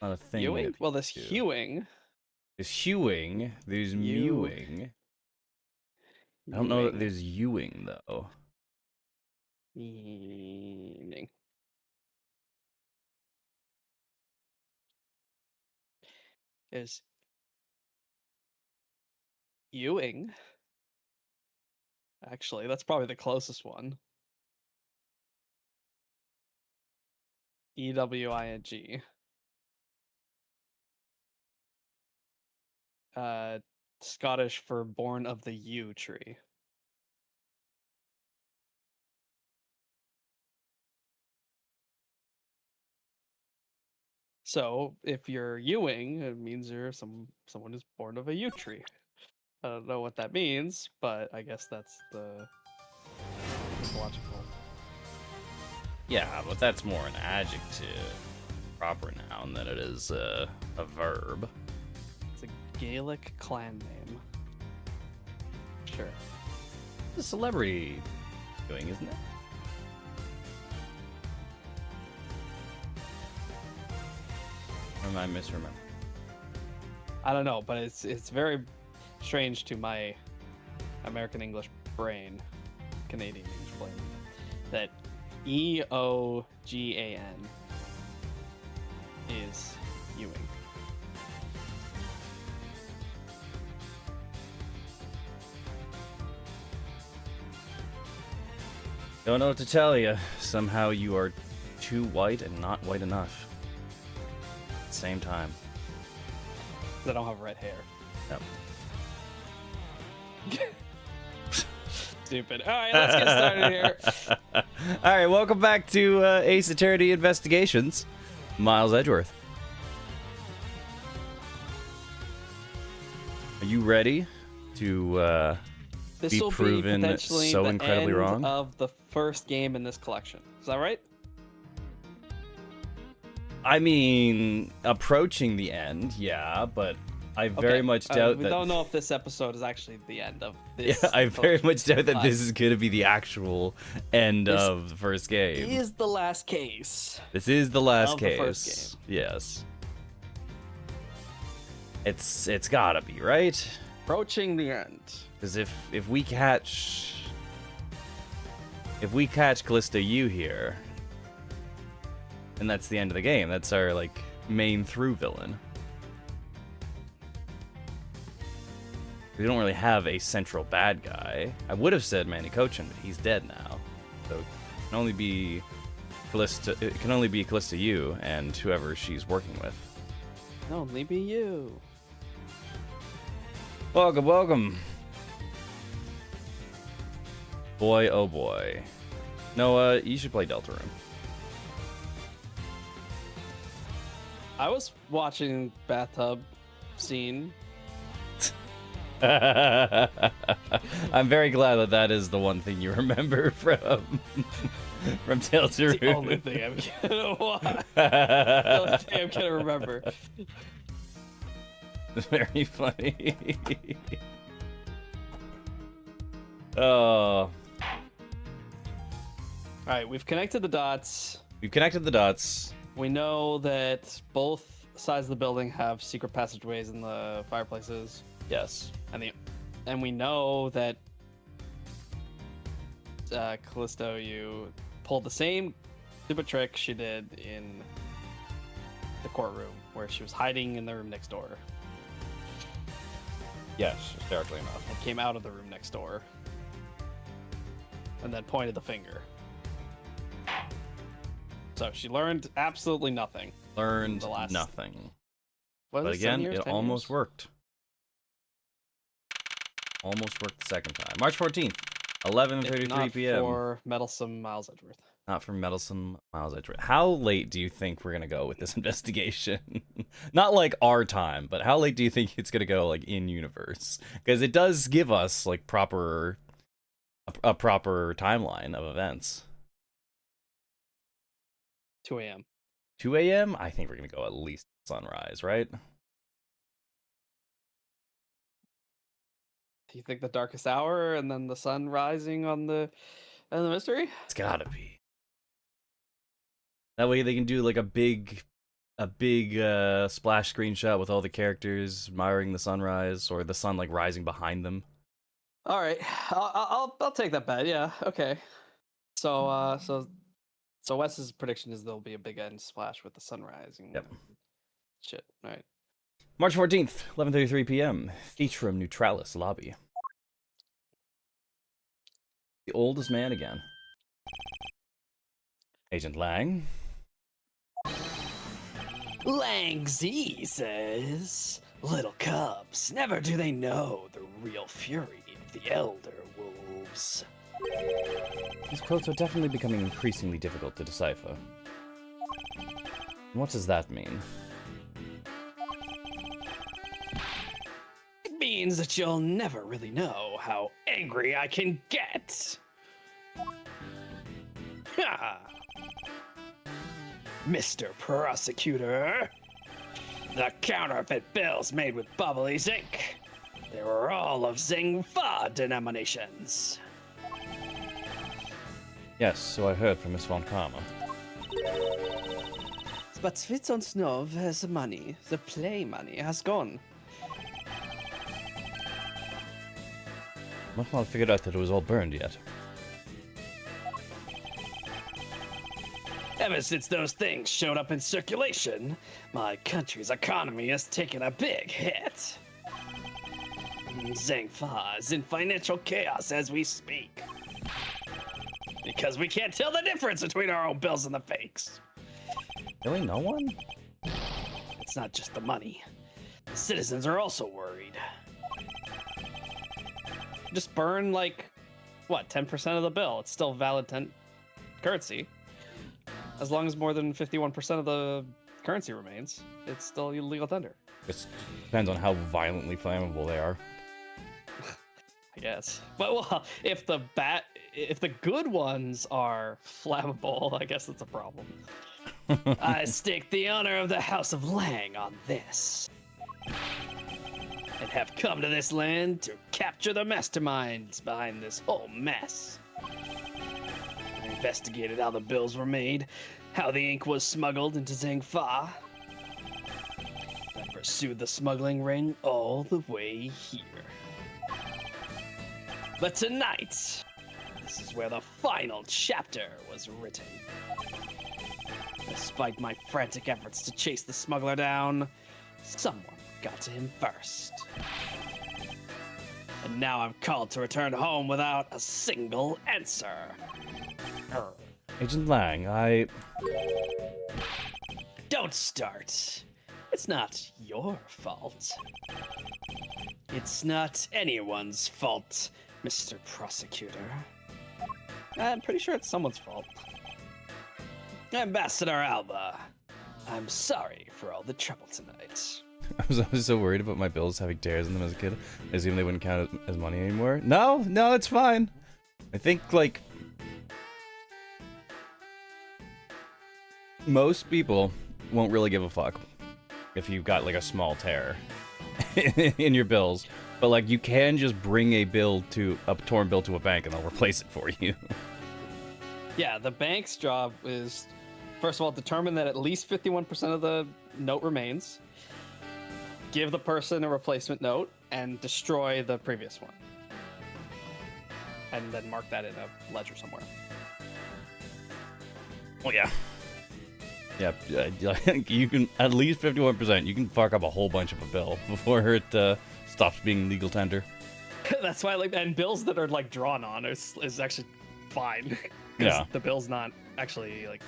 Not a thing. Ewing? Well, there's do. hewing. There's hewing. There's mewing. I don't know that there's ewing though. Evening. There's Ewing. Actually, that's probably the closest one. Ewing. Scottish for born of the yew tree. So if you're Ewing, it means you're someone who's born of a yew tree. I don't know what that means, but I guess that's the logical. Yeah, but that's more an adjective, proper noun, than it is a verb. It's a Gaelic clan name. Sure. It's a celebrity doing, isn't it? Or am I misremembering? I don't know, but it's very strange to my American English brain, Canadian English brain, that Eogan is Ewing. Don't know what to tell you. Somehow you are too white and not white enough. At the same time. I don't have red hair. No. Stupid. All right, let's get started here. All right, welcome back to Ace Attorney Investigations. Miles Edgeworth. Are you ready to This be will proven be potentially so the incredibly end wrong? of the first game in this collection. Is that right? I mean, approaching the end, yeah, but I very much doubt we that. don't know if this episode is actually the end of this. Yeah, I very much doubt that but this is going to be the actual end this of the first game. is the last case. This is the last of the case. first game. Yes. It's gotta be, right? Approaching the end. Because if we catch Callista U here, and that's the end of the game. That's our like main through villain. We don't really have a central bad guy. I would have said Manny Cochin, but he's dead now. So it can only be Callista. It can only be Callista U and whoever she's working with. Can only be you. Welcome, welcome. Boy, oh boy. Noah, you should play Deltarune. I was watching bathtub scene. I'm very glad that that is the one thing you remember from Deltarune. The only thing I'm gonna watch. The only thing I'm gonna remember. It's very funny. Oh. Alright, we've connected the dots. We've connected the dots. We know that both sides of the building have secret passageways in the fireplaces. Yes. And we know that Callisto, you pulled the same stupid trick she did in the courtroom, where she was hiding in the room next door. Yes, hysterically enough. And came out of the room next door. And then pointed the finger. So she learned absolutely nothing. Learned The last- nothing. What But is it, 7 again, years, it 10 almost years? worked. Almost worked the second time. March 14th, 11:33 Not p.m. for meddlesome Miles Edgeworth. Not for meddlesome Miles Edgeworth. How late do you think we're gonna go with this investigation? Not like our time, but how late do you think it's gonna go, like in universe? Because it does give us like a proper timeline of events. 2 a.m. 2 a.m. I think we're gonna go at least sunrise, right? Do you think the darkest hour and then the sun rising on the mystery? It's gotta be. That way they can do like a big a big splash screenshot with all the characters admiring the sunrise or the sun like rising behind them. All right, I'll take that bet. Yeah. Okay. So Wes's prediction is there'll be a big end splash with the sun rising. Yep. Shit. All right. March 14th, 11:33 p.m. Theatrum Neutralis lobby. The oldest man again. Agent Lang. Lang Z says, "Little cubs, never do they know the real fury of the elder wolves." These quotes are definitely becoming increasingly difficult to decipher. What does that mean? It means that you'll never really know how angry I can get. Ha! Mr. Prosecutor, the counterfeit bills made with Bubbly's ink, they were all of Zing Fa denominations. Yes, so I heard from Miss Von Karma. But we don't know where the money, the play money, has gone. Must not figured out that it was all burned yet. Ever since those things showed up in circulation, my country's economy has taken a big hit. Zhang Fa is in financial chaos as we speak. Because we can't tell the difference between our own bills and the fakes. Really, no one? It's not just the money. The citizens are also worried. Just burn, like, what, 10% of the bill? It's still valid currency. As long as more than 51% of the currency remains, it's still legal tender. It depends on how violently flammable they are. I guess. But well, if the good ones are flammable, I guess that's a problem. I stake the honor of the House of Lang on this. And have come to this land to capture the masterminds behind this whole mess. I investigated how the bills were made, how the ink was smuggled into Zhang Fa. I pursued the smuggling ring all the way here. But tonight, this is where the final chapter was written. Despite my frantic efforts to chase the smuggler down, someone got to him first. And now I'm called to return home without a single answer. Agent Lang, Don't start. It's not your fault. It's not anyone's fault, Mr. Prosecutor. I'm pretty sure it's someone's fault. Ambassador Alba, I'm sorry for all the trouble tonight. I was so worried about my bills having tears in them as a kid. I assumed they wouldn't count as money anymore. No, it's fine. I think, like, most people won't really give a fuck if you've got, like, a small tear in your bills. But, like, you can just bring a torn bill to a bank and they'll replace it for you. Yeah, the bank's job is, first of all, determine that at least 51% of the note remains, give the person a replacement note, and destroy the previous one. And then mark that in a ledger somewhere. Well, yeah. Yeah, you can, at least 51%, you can fuck up a whole bunch of a bill before it stops being legal tender. That's why, like, and bills that are, like, drawn on is actually fine. Yeah. The bill's not actually, like,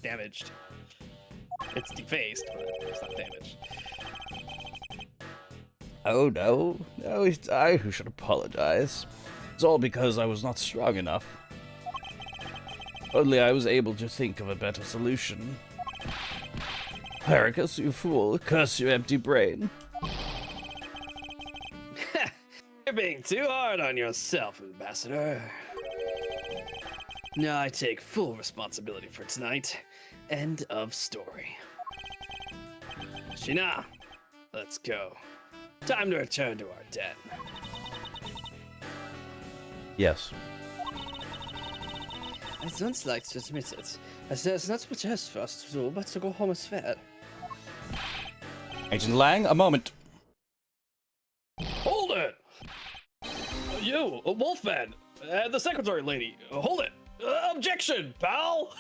damaged. It's defaced, but it's not damaged. Oh no, it's I who should apologize. It's all because I was not strong enough. Only I was able to think of a better solution. Heracus, you fool, curse your empty brain. You're being too hard on yourself, Ambassador. No, I take full responsibility for tonight. End of story. Shina, let's go. Time to return to our den. Yes. I don't like to admit it, as there's not much else for us to do but to go home as fair. Agent Lang, a moment. Hold it! You, Wolfman, the secretary lady, hold it! Objection, pal!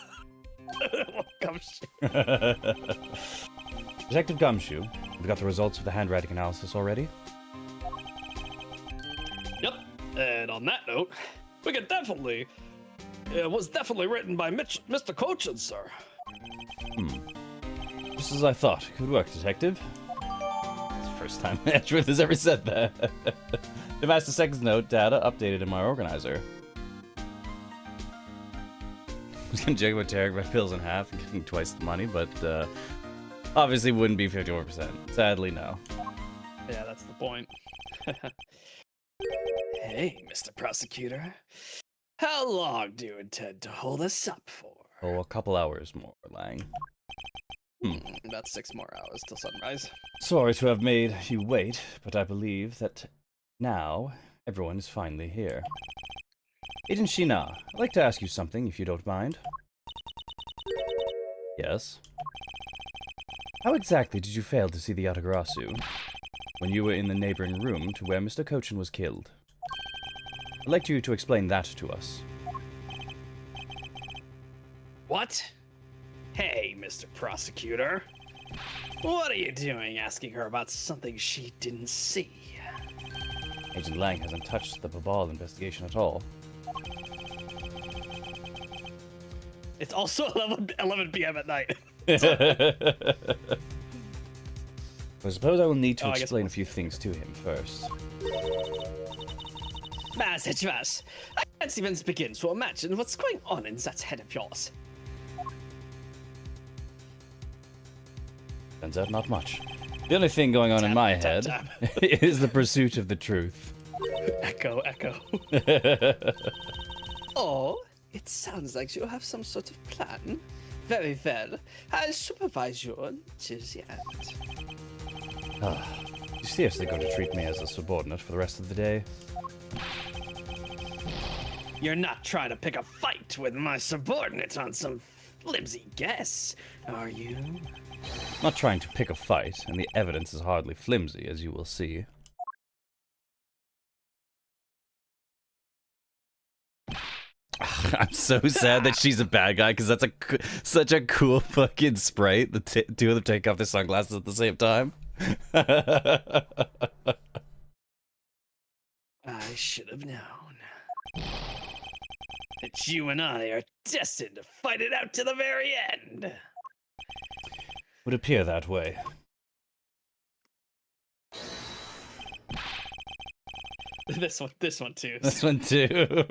Detective Gumshoe, have you got the results of the handwriting analysis already? Yep, and on that note, we can definitely... It was definitely written by Mr. Cochin, sir. Just as I thought. Good work, Detective. It's the first time Edgeworth has ever said that. The Master Second's note data updated in my organizer. I was gonna joke about tearing my pills in half and getting twice the money, but obviously wouldn't be 51%. Sadly, no. Yeah, that's the point. Hey, Mr. Prosecutor. How long do you intend to hold us up for? Oh, a couple hours more, Lang. About 6 more hours till sunrise. Sorry to have made you wait, but I believe that now everyone is finally here. Agent Shina, I'd like to ask you something, if you don't mind. Yes? How exactly did you fail to see the Yatagarasu when you were in the neighboring room to where Mr. Cochin was killed? I'd like you to explain that to us. What? Hey, Mr. Prosecutor. What are you doing asking her about something she didn't see? Agent Lang hasn't touched the Babal investigation at all. It's also 11 p.m. at night. I suppose I will need to I guess explain a few things to him first. Mas, I can't even begin to imagine what's going on in that head of yours. Turns out not much. The only thing going on in my head is the pursuit of the truth. Echo. Oh, it sounds like you have some sort of plan. Very well. I'll supervise you until the end. You seriously going to treat me as a subordinate for the rest of the day? You're not trying to pick a fight with my subordinate on some flimsy guess, are you? Not trying to pick a fight, and the evidence is hardly flimsy, as you will see. I'm so sad that she's a bad guy, because that's such a cool fucking sprite. The two of them take off their sunglasses at the same time. I should have known that you and I are destined to fight it out to the very end. Would appear that way. This one too. This one too.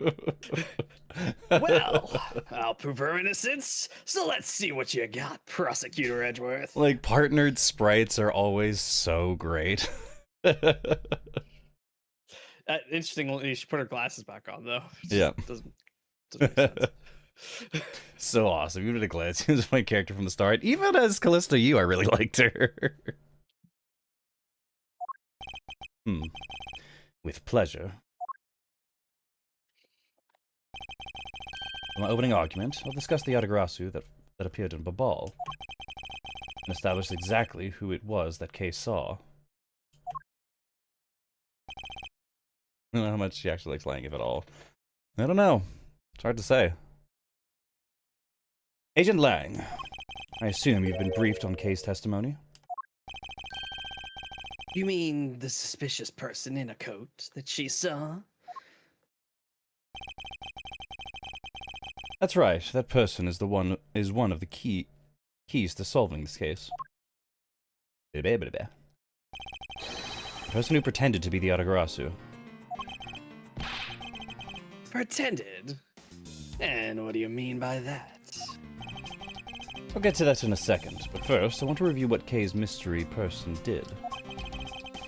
Well, I'll prove her innocence, so let's see what you got, Prosecutor Edgeworth. Like, partnered sprites are always so great. Interestingly, you should put her glasses back on, though. Yeah. Doesn't make sense. So awesome. Even at a glance, he was my character from the start. Even as Callista Yu, I really liked her. With pleasure. In my opening argument, I'll discuss the Yatagarasu that appeared in Babal, and establish exactly who it was that Kay saw. I don't know how much she actually likes Lang, if at all. I don't know. It's hard to say. Agent Lang, I assume you've been briefed on Kay's testimony? You mean the suspicious person in a coat that she saw? That's right. That person is one of the keys to solving this case. The person who pretended to be the Yatagarasu. Pretended? And what do you mean by that? I'll get to that in a second, but first I want to review what Kay's mystery person did.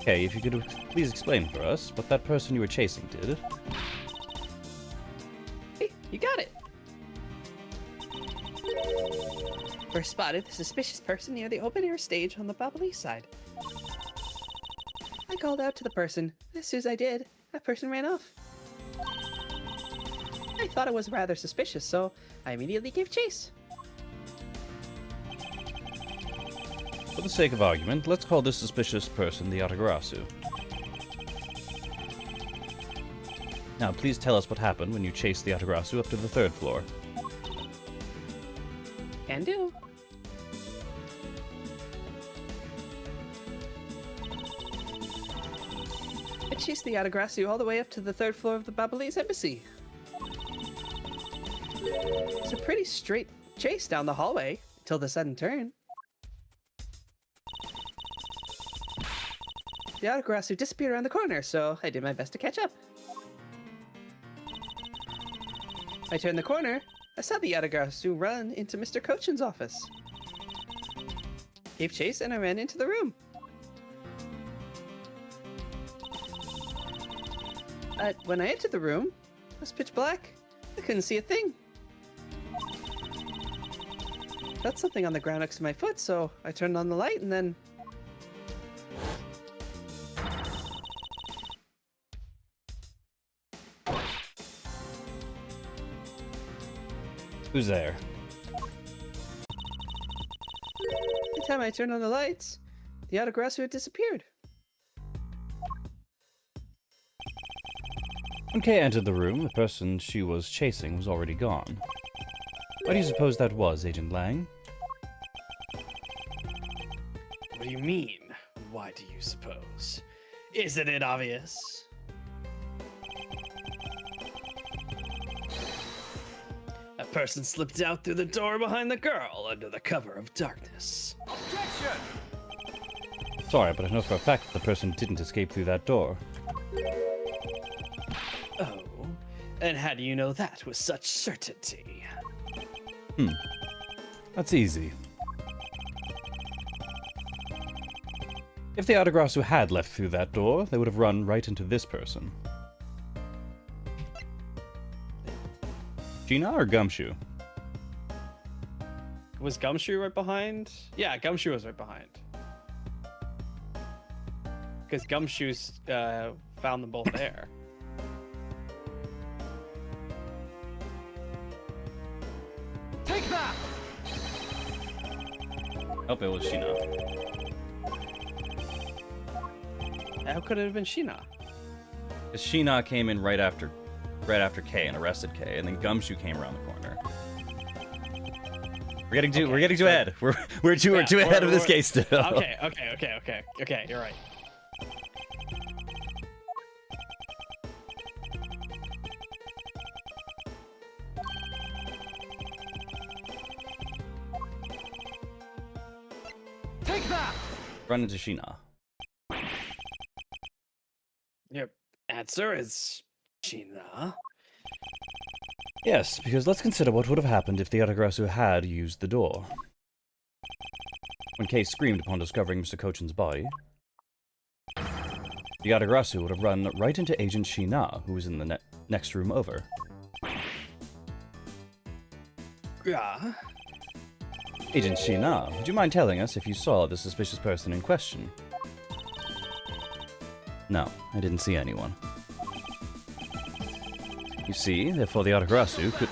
Kay, if you could please explain for us what that person you were chasing did. Hey, you got it. First spotted the suspicious person near the open-air stage on the bubbly side. I called out to the person. As soon as I did, that person ran off. I thought it was rather suspicious, so I immediately gave chase. For the sake of argument, let's call this suspicious person the Yatagarasu. Now, please tell us what happened when you chased the Yatagarasu up to the 3rd floor. Can do. I chased the Yatagarasu all the way up to the 3rd floor of the Babalese embassy. It's a pretty straight chase down the hallway until the sudden turn. The Yatagarasu disappeared around the corner, so I did my best to catch up. I turned the corner. I saw the Yatagarasu run into Mr. Kochin's office. Gave chase and I ran into the room. When I entered the room, it was pitch black. I couldn't see a thing. Felt something on the ground next to my foot, so I turned on the light and then... Who's there? The time I turned on the lights, the Yatagarasu had disappeared. When Kay entered the room, the person she was chasing was already gone. Why do you suppose that was, Agent Lang? What do you mean? Why do you suppose? Isn't it obvious? A person slipped out through the door behind the girl under the cover of darkness. Sorry, but I know for a fact that the person didn't escape through that door. Oh, and how do you know that with such certainty? That's easy. If the Yatagarasu had left through that door, they would have run right into this person. Gina or Gumshoe? Was Gumshoe right behind? Yeah, Gumshoe was right behind. Because Gumshoe's found them both there. Take that! Oh, it was Sheena. How could it have been Sheena? Because Sheena came in right after Kay and arrested Kay, and then Gumshoe came around the corner. We're getting too ahead. We're too ahead of this case still. Okay, you're right. Take that! Run into Sheena. Your answer is Sheena. Yes, because let's consider what would have happened if the Yatagarasu had used the door. When Kay screamed upon discovering Mr. Kochin's body, the Yatagarasu would have run right into Agent Sheena, who was in the next room over. Yeah. Agent Sheena, would you mind telling us if you saw the suspicious person in question? No, I didn't see anyone. You see, therefore the Yatagarasu could...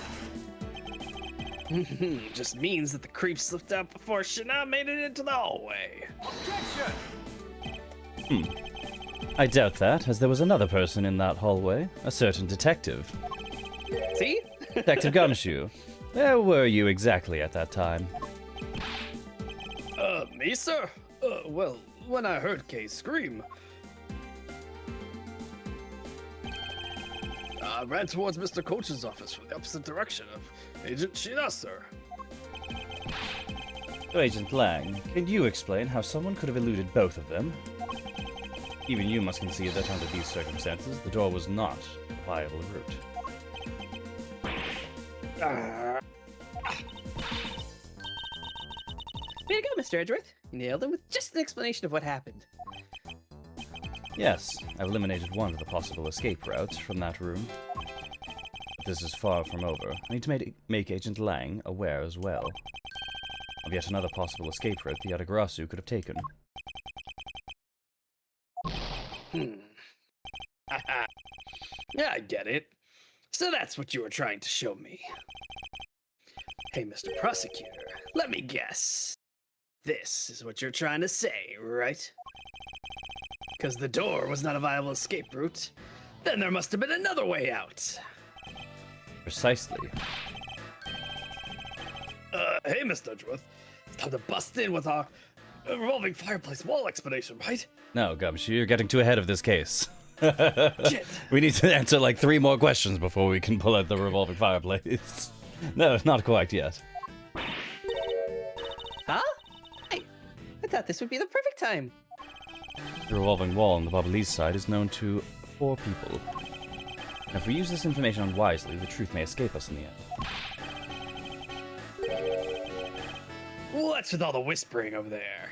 Just means that the creep slipped out before Sheena made it into the hallway. I doubt that, as there was another person in that hallway, a certain detective. See? Detective Gumshoe. Where were you exactly at that time? Me, sir? Well, when I heard Kay scream, I ran towards Mr. Kochin's office from the opposite direction of Agent Sheena, sir. So, Agent Lang, can you explain how someone could have eluded both of them? Even you must concede that under these circumstances, the door was not a viable route. Way to go, Mr. Edgeworth. You nailed him with just an explanation of what happened. Yes, I've eliminated one of the possible escape routes from that room. But this is far from over. I need to make Agent Lang aware as well of yet another possible escape route the Yatagarasu could have taken. Yeah, I get it. So that's what you were trying to show me. Hey, Mr. Prosecutor, let me guess. This is what you're trying to say, right? Because the door was not a viable escape route. Then there must have been another way out. Precisely. Hey, Miss Dudgeworth. It's time to bust in with our revolving fireplace wall explanation, right? No, Gumshoe, you're getting too ahead of this case. Shit. We need to answer like 3 more questions before we can pull out the revolving fireplace. No, not quite yet. Huh? I thought this would be the perfect time. The revolving wall on the Bobolese side is known to 4 people. Now, if we use this information unwisely, the truth may escape us in the end. What's with all the whispering over there?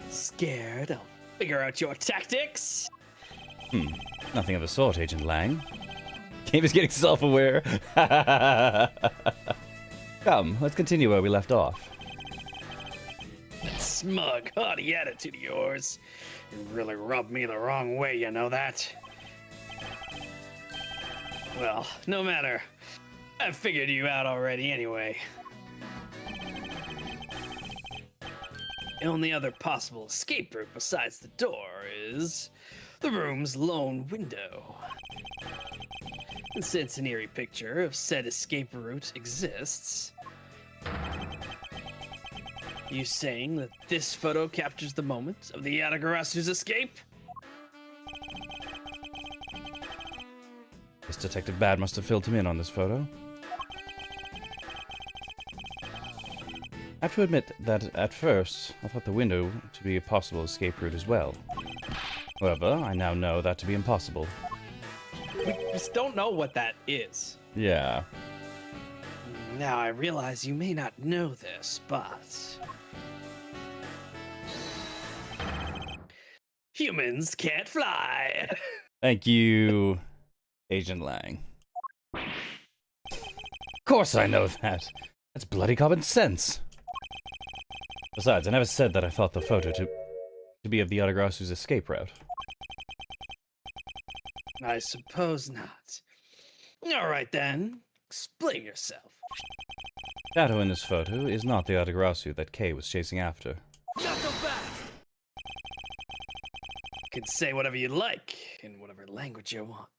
Scared I'll figure out your tactics? Nothing of the sort, Agent Lang. Game is getting self-aware. Come, let's continue where we left off. That smug, haughty attitude of yours. You really rubbed me the wrong way, you know that? Well, no matter. I figured you out already anyway. The only other possible escape route besides the door is the room's lone window. And since an eerie picture of said escape route exists, you saying that this photo captures the moment of the Yatagarasu's escape? This Detective Bad must have filled him in on this photo. I have to admit that at first, I thought the window to be a possible escape route as well. However, I now know that to be impossible. We just don't know what that is. Yeah. Now I realize you may not know this, but humans can't fly. Thank you, Agent Lang. Of course I know that. That's bloody common sense. Besides, I never said that I thought the photo to be of the Yatagarasu's escape route. I suppose not. All right then, explain yourself. Shadow in this photo is not the Yatagarasu that Kay was chasing after. Not so fast. You can say whatever you like in whatever language you want.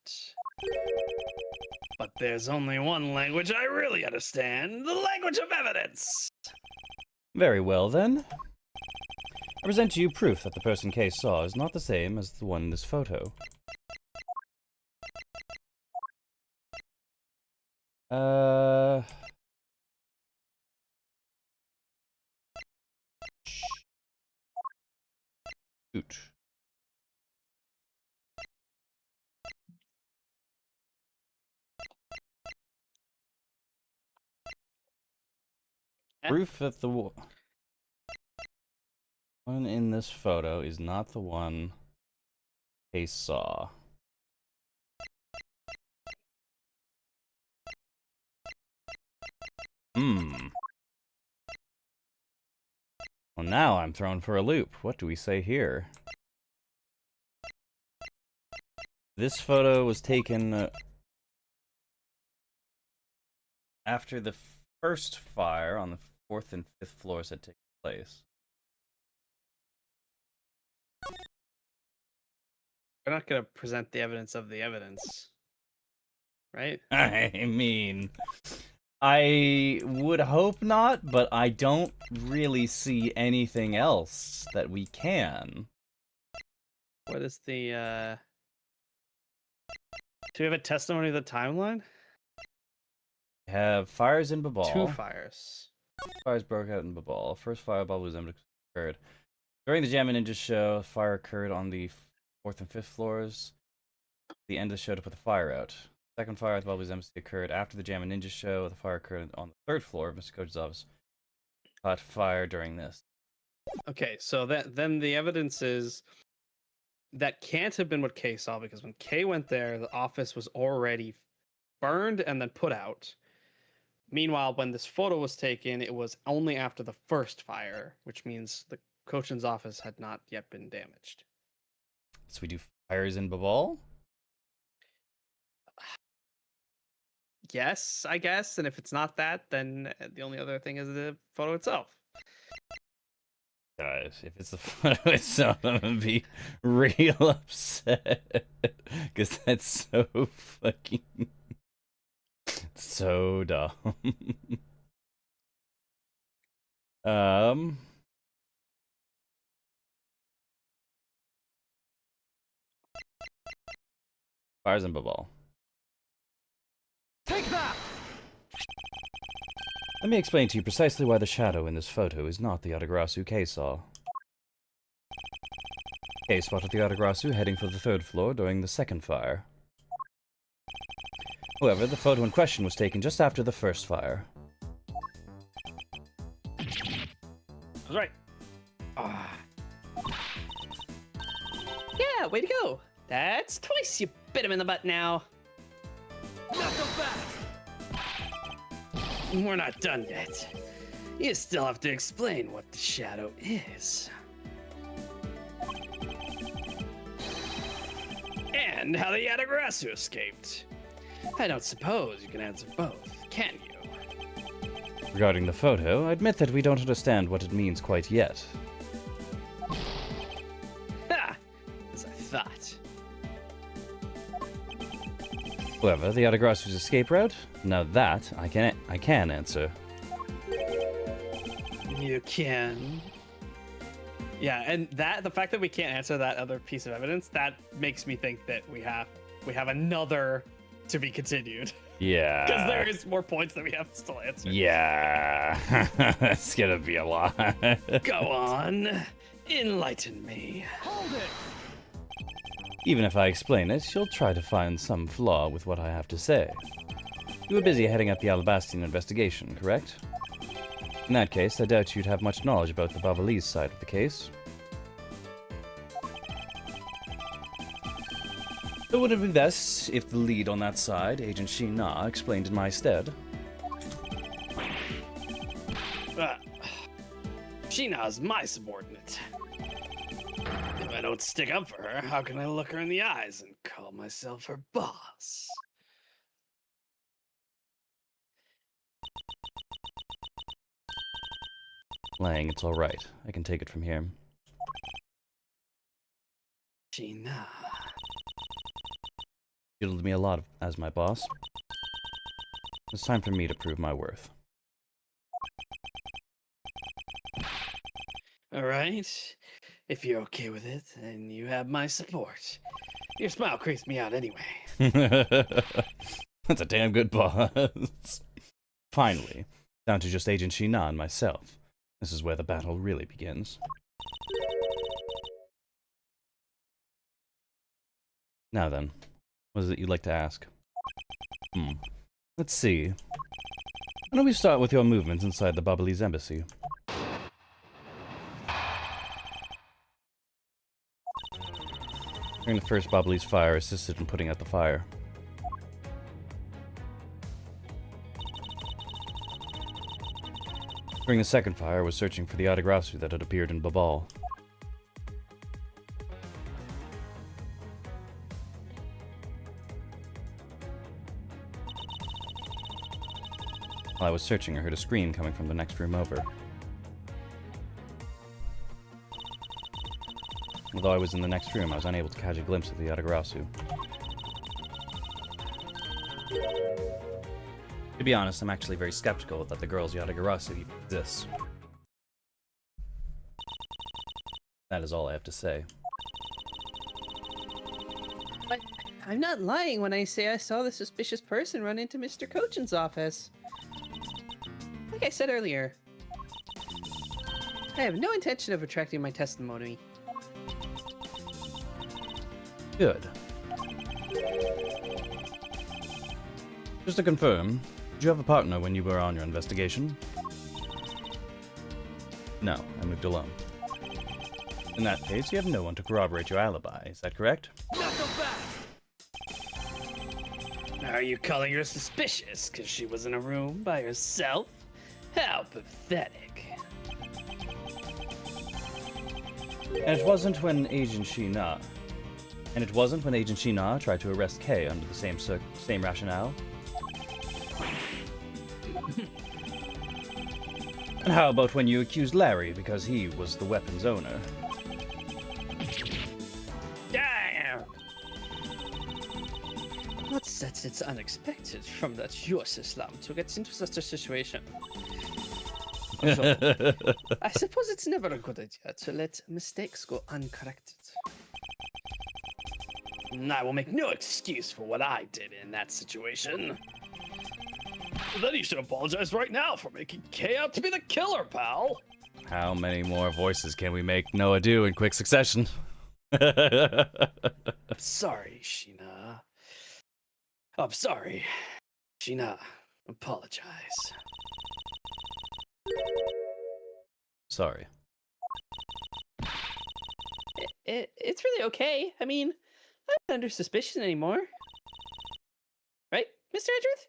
But there's only one language I really understand, the language of evidence. Very well, then. I present to you proof that the person Kay saw is not the same as the one in this photo. Shoot. Proof that the one in this photo is not the one Kay saw. Well, now I'm thrown for a loop. What do we say here? This photo was taken after the first fire on the 4th and 5th floors had taken place. We're not going to present the evidence of the evidence, right? I mean, I would hope not, but I don't really see anything else that we can. What is the, do we have a testimony of the timeline? We have fires in Babal. 2 fires. Fires broke out in Babal. First fireball was occurred. During the Jammin' Ninja show, fire occurred on the 4th and 5th floors. The end of the show to put the fire out. Second fire at the Bubbly's Embassy occurred after the Jammin' Ninja show. The fire occurred on the 3rd floor of Mr. Coach's office. Caught fire during this. Okay, so then the evidence is that can't have been what Kay saw, because when Kay went there, the office was already burned and then put out. Meanwhile, when this photo was taken, it was only after the first fire, which means the Cochin's office had not yet been damaged. So we do fires in Babal? Yes, I guess. And if it's not that, then the only other thing is the photo itself. God, if it's the photo itself, I'm gonna be real upset. Because that's so fucking... so dumb. Fires and Babal. Take that! Let me explain to you precisely why the shadow in this photo is not the Yatagarasu Kei saw. Kei spotted the Yatagarasu heading for the 3rd floor during the 2nd fire. However, the photo in question was taken just after the 1st fire. That's right. Yeah, way to go. That's twice you bit him in the butt now. Not so fast! We're not done yet. You still have to explain what the shadow is. And how the Yatagarasu escaped. I don't suppose you can answer both, can you? Regarding the photo, I admit that we don't understand what it means quite yet. Ha! As I thought. However, the Yatagarasu's escape route? Now that I can answer. You can. Yeah, and the fact that we can't answer that other piece of evidence, that makes me think that we have another to be continued. Yeah. Because there is more points that we have to still answer. Yeah. That's gonna be a lot. Go on. Enlighten me. Hold it! Even if I explain it, you'll try to find some flaw with what I have to say. You were busy heading up the Alabastian investigation, correct? In that case, I doubt you'd have much knowledge about the Babalese side of the case. It would have been best if the lead on that side, Agent Shina, explained in my stead. Shina's my subordinate. If I don't stick up for her, how can I look her in the eyes and call myself her boss? Lang, it's alright. I can take it from here. Shina. You told me a lot as my boss. It's time for me to prove my worth. All right. If you're okay with it, then you have my support. Your smile creeps me out anyway. That's a damn good boss. Finally, down to just Agent Shina and myself. This is where the battle really begins. Now then, what is it you'd like to ask? Let's see. Why don't we start with your movements inside the Babalese embassy? During the first Babalese fire, assisted in putting out the fire. During the second fire, I was searching for the Yatagarasu that had appeared in Babal. While I was searching, I heard a scream coming from the next room over. Although I was in the next room, I was unable to catch a glimpse of the Yatagarasu. To be honest, I'm actually very skeptical that the girl's Yatagarasu even exists. That is all I have to say. But I'm not lying when I say I saw the suspicious person run into Mr. Cochin's office. Like I said earlier, I have no intention of retracting my testimony. Good. Just to confirm, did you have a partner when you were on your investigation? No, I moved alone. In that case, you have no one to corroborate your alibi, is that correct? Not so fast! Are you calling her suspicious because she was in a room by herself? How pathetic. And it wasn't when Agent Shina tried to arrest Kei under the same rationale? And how about when you accused Larry because he was the weapon's owner? Damn! What sets it's unexpected from that US Islam to get into such a situation? Also, I suppose it's never a good idea to let mistakes go uncorrected. I will make no excuse for what I did in that situation. Then you should apologize right now for making Kay out to be the killer, pal. How many more voices can we make Noah do in quick succession? I'm sorry, Sheena. I'm sorry. Sheena, apologize. Sorry. It's really okay. I mean, I'm not under suspicion anymore. Right, Mr. Edgeworth?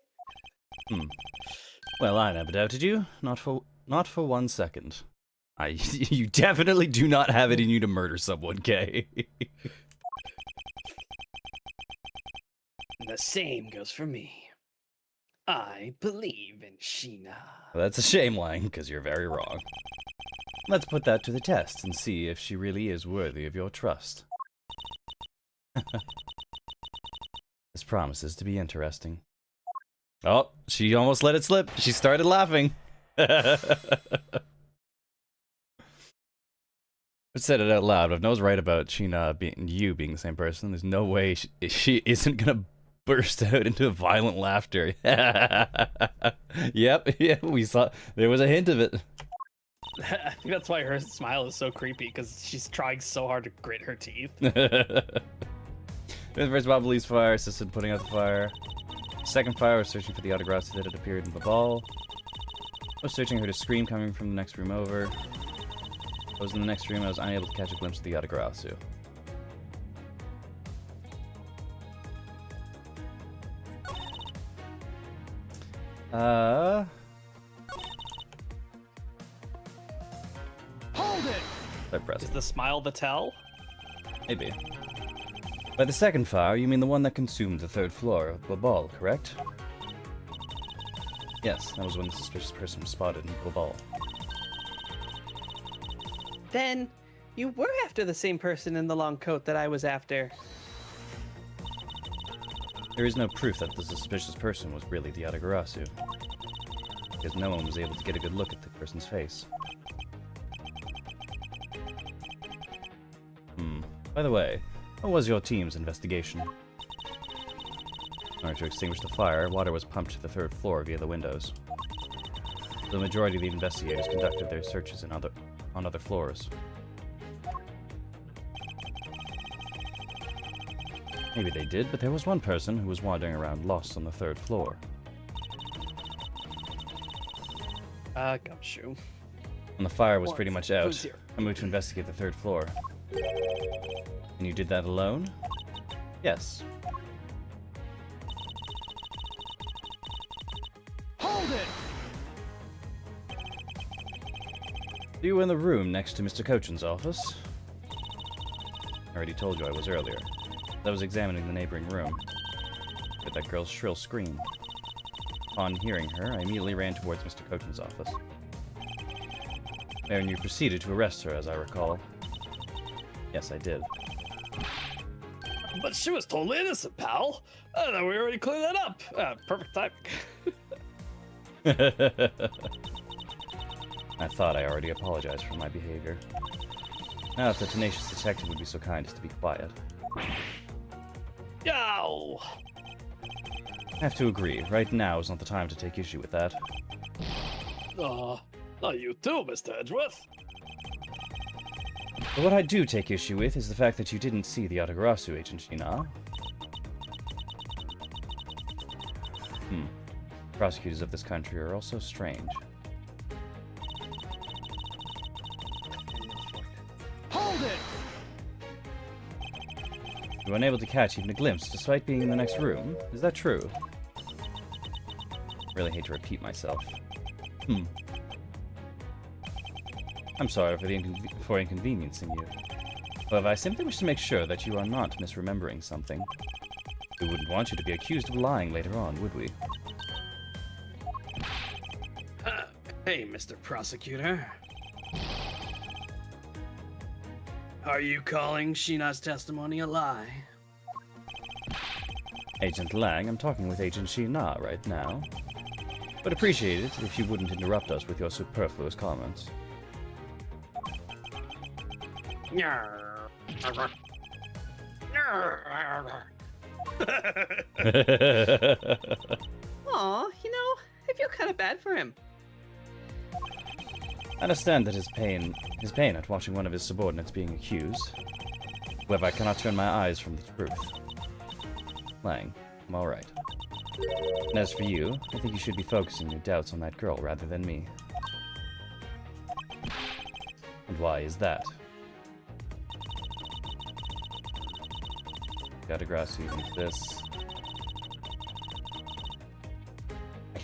Well, I never doubted you. Not for 1 second. You definitely do not have it in you to murder someone, Kay. The same goes for me. I believe in Sheena. Well, that's a shame, Lang, because you're very wrong. Let's put that to the test and see if she really is worthy of your trust. This promises to be interesting. Oh, she almost let it slip. She started laughing. I said it out loud, but if Noah's right about Sheena being the same person, there's no way she isn't gonna burst out into violent laughter. Yep, yeah, we saw. There was a hint of it. I think that's why her smile is so creepy, because she's trying so hard to grit her teeth. The first Bob Lee's fire, assisted putting out the fire. Second fire was searching for the autographs that had appeared in the ball. I was searching her to scream coming from the next room over. I was in the next room, I was unable to catch a glimpse of the Yatagarasu. Hold it! Start pressing. Is the smile the tell? Maybe. By the second fire, you mean the one that consumed the third floor of the ball, correct? Yes, that was when the suspicious person was spotted in the ball. Then you were after the same person in the long coat that I was after. There is no proof that the suspicious person was really the Yatagarasu, because no one was able to get a good look at the person's face. By the way, what was your team's investigation? In order to extinguish the fire, water was pumped to the third floor via the windows. The majority of the investigators conducted their searches on other floors. Maybe they did, but there was one person who was wandering around lost on the third floor. Gumshoe. When the fire was What? pretty much out, Who's here? I moved to investigate the third floor. And you did that alone? Yes. Hold it! You were in the room next to Mr. Cochin's office. I already told you I was earlier. I was examining the neighboring room. Heard that girl's shrill scream. Upon hearing her, I immediately ran towards Mr. Cochin's office. There, and you proceeded to arrest her, as I recall. Yes, I did. But she was totally innocent, pal. I thought we already cleared that up. Perfect time. I thought I already apologized for my behavior. Now, if the tenacious detective would be so kind as to be quiet. Yow! I have to agree, right now is not the time to take issue with that. Not you too, Mr. Edgeworth. But what I do take issue with is the fact that you didn't see the Yatagarasu, Agent Sheena. Prosecutors of this country are also strange. Hold it! You were unable to catch even a glimpse, despite being in the next room. Is that true? Really hate to repeat myself. I'm sorry for inconveniencing you. But I simply wish to make sure that you are not misremembering something. We wouldn't want you to be accused of lying later on, would we? Hey, Mr. Prosecutor. Are you calling Sheena's testimony a lie? Agent Lang, I'm talking with Agent Sheena right now. But appreciate it if you wouldn't interrupt us with your superfluous comments. Aw, you know, I feel kind of bad for him. I understand that his pain at watching one of his subordinates being accused. However, I cannot turn my eyes from the truth. Lang, I'm alright. And as for you, I think you should be focusing your doubts on that girl rather than me. And why is that? Gotta grass using this. I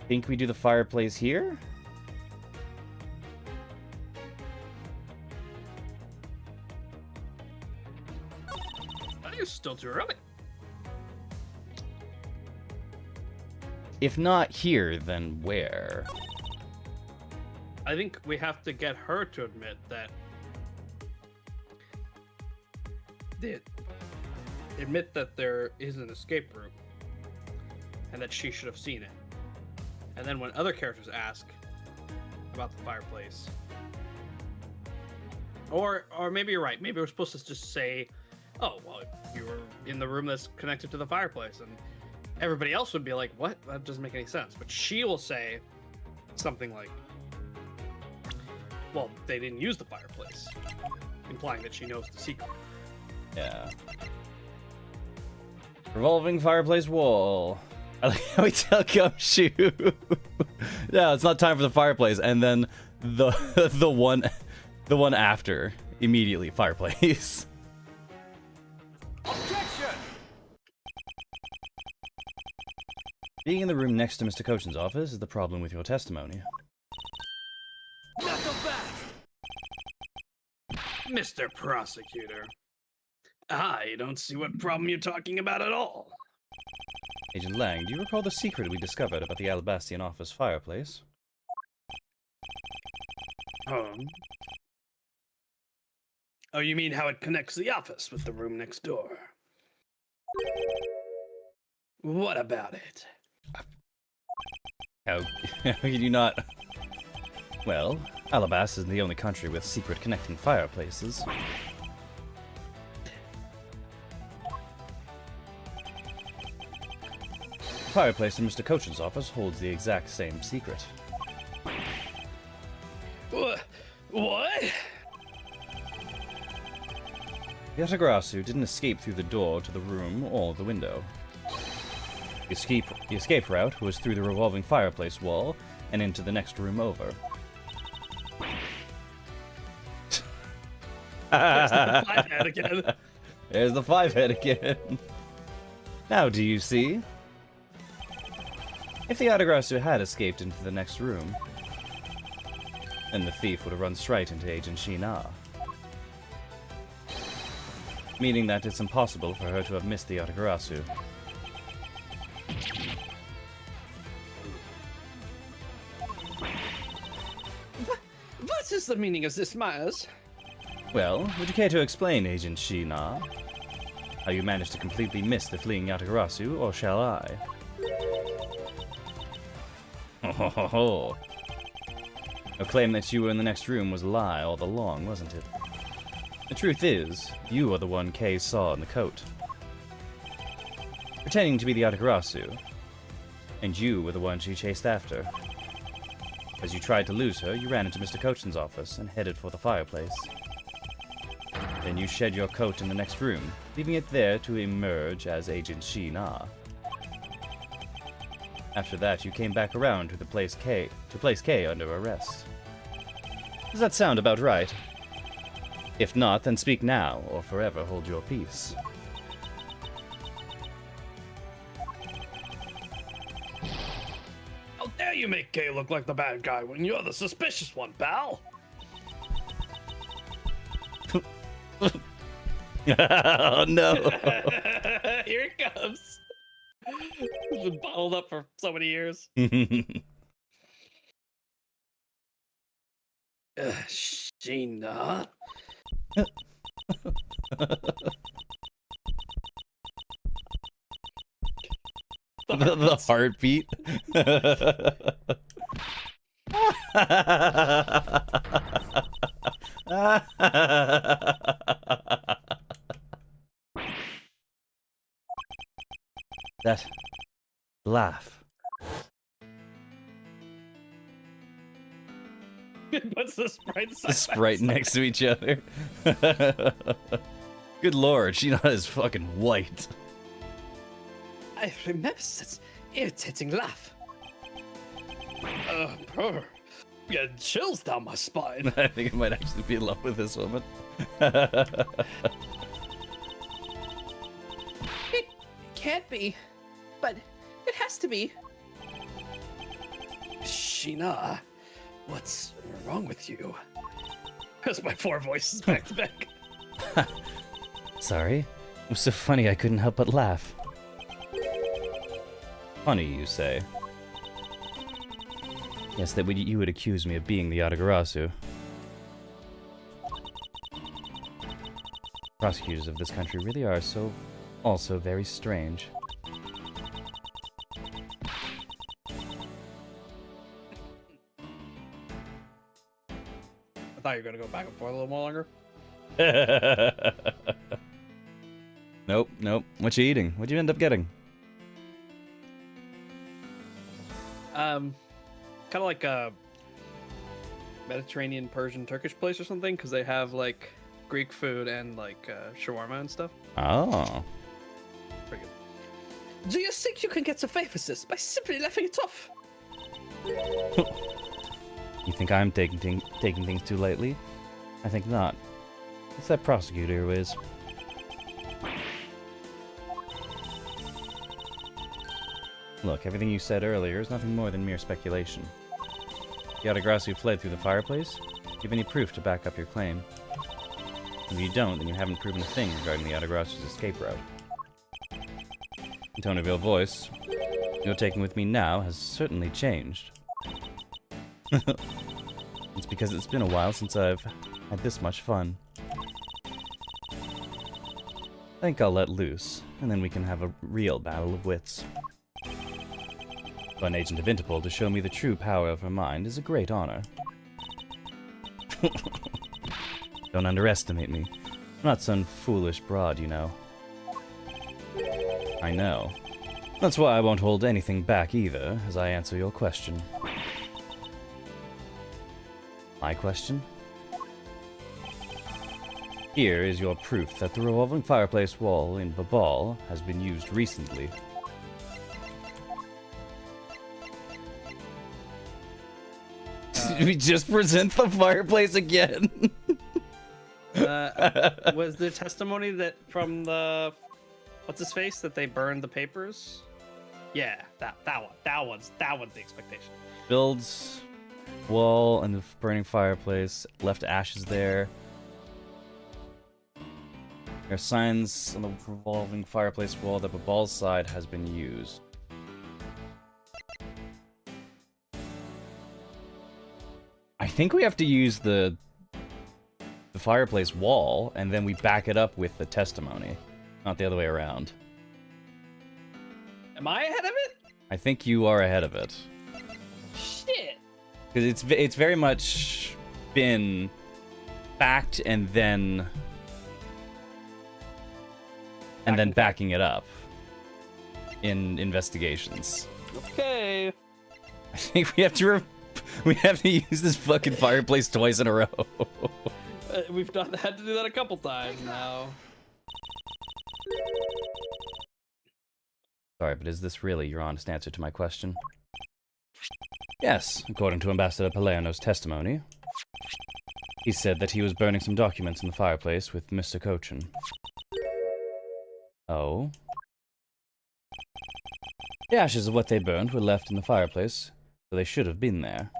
think we do the fireplace here? I think it's still too early. If not here, then where? I think we have to get her to admit that. Admit that there is an escape route, and that she should have seen it. And then when other characters ask about the fireplace, or maybe you're right. Maybe we're supposed to just say, "Oh, well, you were in the room that's connected to the fireplace," and everybody else would be like, "What? That doesn't make any sense." But she will say something like, "Well, they didn't use the fireplace," implying that she knows the secret. Yeah. Revolving fireplace wall. I like how we tell Gumshoe. No, it's not time for the fireplace, and then the the one after immediately fireplace. Objection! Being in the room next to Mr. Cochin's office is the problem with your testimony. Not so fast! Mr. Prosecutor, I don't see what problem you're talking about at all. Agent Lang, do you recall the secret we discovered about the Alabastian office fireplace? Oh, you mean how it connects the office with the room next door? What about it? How can you not? Well, Alabast isn't the only country with secret connecting fireplaces. The fireplace in Mr. Cochin's office holds the exact same secret. What? Yatagarasu didn't escape through the door to the room or the window. The escape route was through the revolving fireplace wall and into the next room over. There's the five-head again. There's the five-head again. Now do you see? If the Yatagarasu had escaped into the next room, then the thief would have run straight into Agent Sheena. Meaning that it's impossible for her to have missed the Yatagarasu. What is the meaning of this, Myers? Well, would you care to explain, Agent Sheena? How you managed to completely miss the fleeing Yatagarasu, or shall I? Ho ho ho. Your claim that you were in the next room was a lie all along, wasn't it? The truth is, you are the one Kay saw in the coat. Pretending to be the Yatagarasu. And you were the one she chased after. As you tried to lose her, you ran into Mr. Cochin's office and headed for the fireplace. Then you shed your coat in the next room, leaving it there to emerge as Agent Sheena. After that, you came back around to place Kay under arrest. Does that sound about right? If not, then speak now, or forever hold your peace. How dare you make Kay look like the bad guy when you're the suspicious one, pal? Oh no! Here it comes. It's been bottled up for so many years. Sheena. The heartbeat. That laugh. Puts the sprite The side by sprite side. next to each other. Good lord, Sheena is fucking white. I remember this irritating laugh. Get chills down my spine. I think I might actually be in love with this woman. It can't be, but it has to be. Sheena, what's wrong with you? That's my 4 voices back to back. Sorry. It was so funny I couldn't help but laugh. Funny, you say? Yes, that you would accuse me of being the Yatagarasu. Prosecutors of this country really are also very strange. I thought you were gonna go back and forth a little more longer. Nope. What you eating? What'd you end up getting? Kind of like a Mediterranean, Persian, Turkish place or something, because they have like Greek food and like shawarma and stuff. Oh. Pretty good. Do you think you can get away with this by simply laughing it off? You think I'm taking things too lightly? I think not. It's that prosecutor who is. Look, everything you said earlier is nothing more than mere speculation. Yatagarasu fled through the fireplace? Do you have any proof to back up your claim? If you don't, then you haven't proven a thing regarding the Yatagarasu's escape route. The tone of your voice, your taking with me now, has certainly changed. It's because it's been a while since I've had this much fun. I think I'll let loose, and then we can have a real battle of wits. For an agent of Interpol to show me the true power of her mind is a great honor. Don't underestimate me. I'm not some foolish broad, you know. I know. That's why I won't hold anything back either, as I answer your question. My question? Here is your proof that the revolving fireplace wall in Babal has been used recently. We just present the fireplace again. Was there testimony that from the what's his face that they burned the papers? Yeah, that one's the expectation. Builds wall and the burning fireplace, left ashes there. There are signs on the revolving fireplace wall that Babal's side has been used. I think we have to use the fireplace wall, and then we back it up with the testimony, not the other way around. Am I ahead of it? I think you are ahead of it. Shit. Because it's very much been backed and then backing it up in investigations. Okay. I think we have to use this fucking fireplace twice in a row. We've had to do that a couple times now. Sorry, but is this really your honest answer to my question? Yes, according to Ambassador Palermo's testimony. He said that he was burning some documents in the fireplace with Mr. Cochin. Oh? The ashes of what they burned were left in the fireplace, so they should have been there.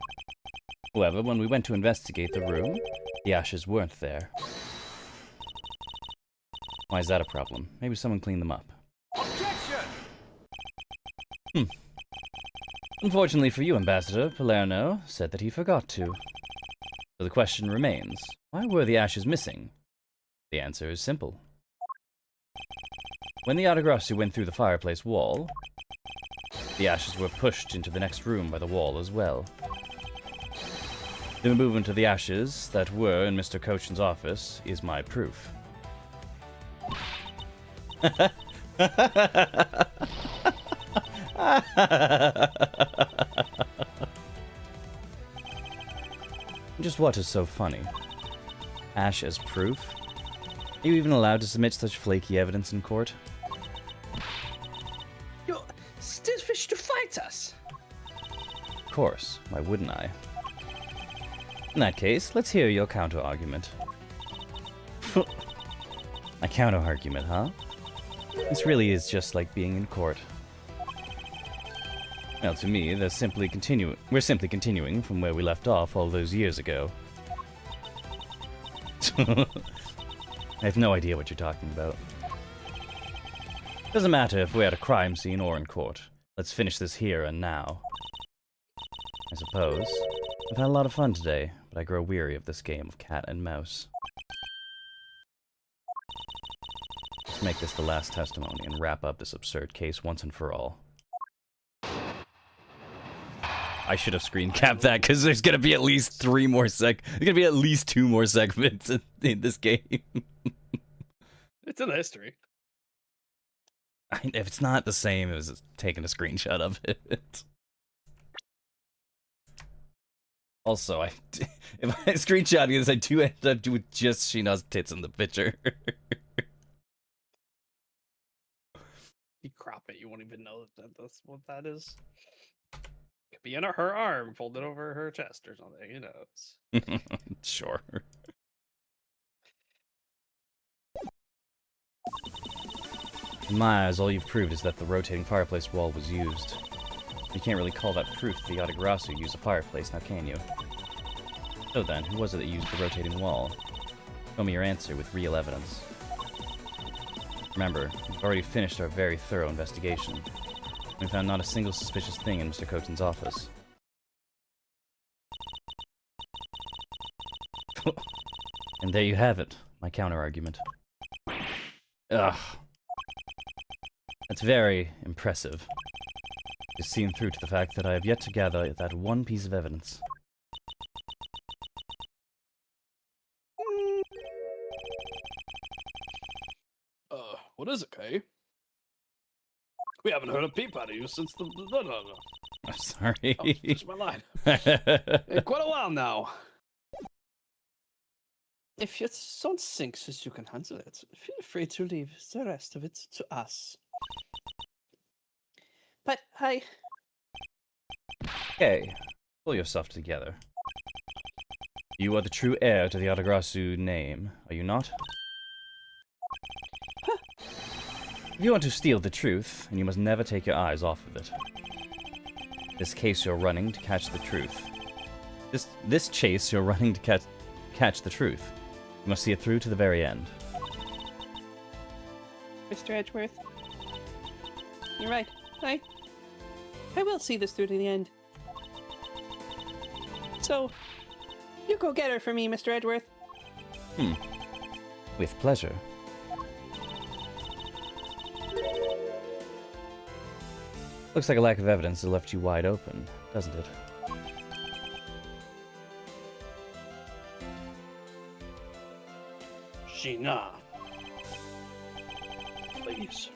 However, when we went to investigate the room, the ashes weren't there. Why is that a problem? Maybe someone cleaned them up. Objection! Unfortunately for you, Ambassador, Palermo said that he forgot to. So the question remains, why were the ashes missing? The answer is simple. When the Yatagrasu went through the fireplace wall, the ashes were pushed into the next room by the wall as well. The movement of the ashes that were in Mr. Cochin's office is my proof. Just what is so funny? Ash as proof? Are you even allowed to submit such flaky evidence in court? You still wish to fight us? Of course, why wouldn't I? In that case, let's hear your counter-argument. A counter-argument, huh? This really is just like being in court. Well, to me, we're simply continuing from where we left off all those years ago. I have no idea what you're talking about. Doesn't matter if we're at a crime scene or in court. Let's finish this here and now. I suppose. I've had a lot of fun today, but I grow weary of this game of cat and mouse. Let's make this the last testimony and wrap up this absurd case once and for all. I should have screen capped that because there's gonna be at least there's gonna be at least 2 more segments in this game. It's in the history. If it's not the same as taking a screenshot of it. Also, if I screenshot this, I do end up with just Sheena's tits in the picture. You crop it, you won't even know that's what that is. Could be in her arm, folded over her chest or something, who knows. Sure. In my eyes, all you've proved is that the rotating fireplace wall was used. You can't really call that proof that the Yatagarasu used a fireplace, now can you? So then, who was it that used the rotating wall? Show me your answer with real evidence. Remember, we've already finished our very thorough investigation. We found not a single suspicious thing in Mr. Cochin's office. And there you have it, my counter-argument. Ugh. That's very impressive. It's seen through to the fact that I have yet to gather that one piece of evidence. What is it, Kay? We haven't heard a peep out of you since the... No. I'm sorry. Oh, finish my line. In quite a while now. If you don't think that you can handle it, feel free to leave the rest of it to us. But Okay, pull yourself together. You are the true heir to the Yatagarasu name, are you not? If you want to steal the truth, then you must never take your eyes off of it. This case you're running to catch the truth. This chase you're running to catch the truth. You must see it through to the very end. Mr. Edgeworth, you're right. I will see this through to the end. So, you go get her for me, Mr. Edgeworth. With pleasure. Looks like a lack of evidence has left you wide open, doesn't it? Sheena. Please.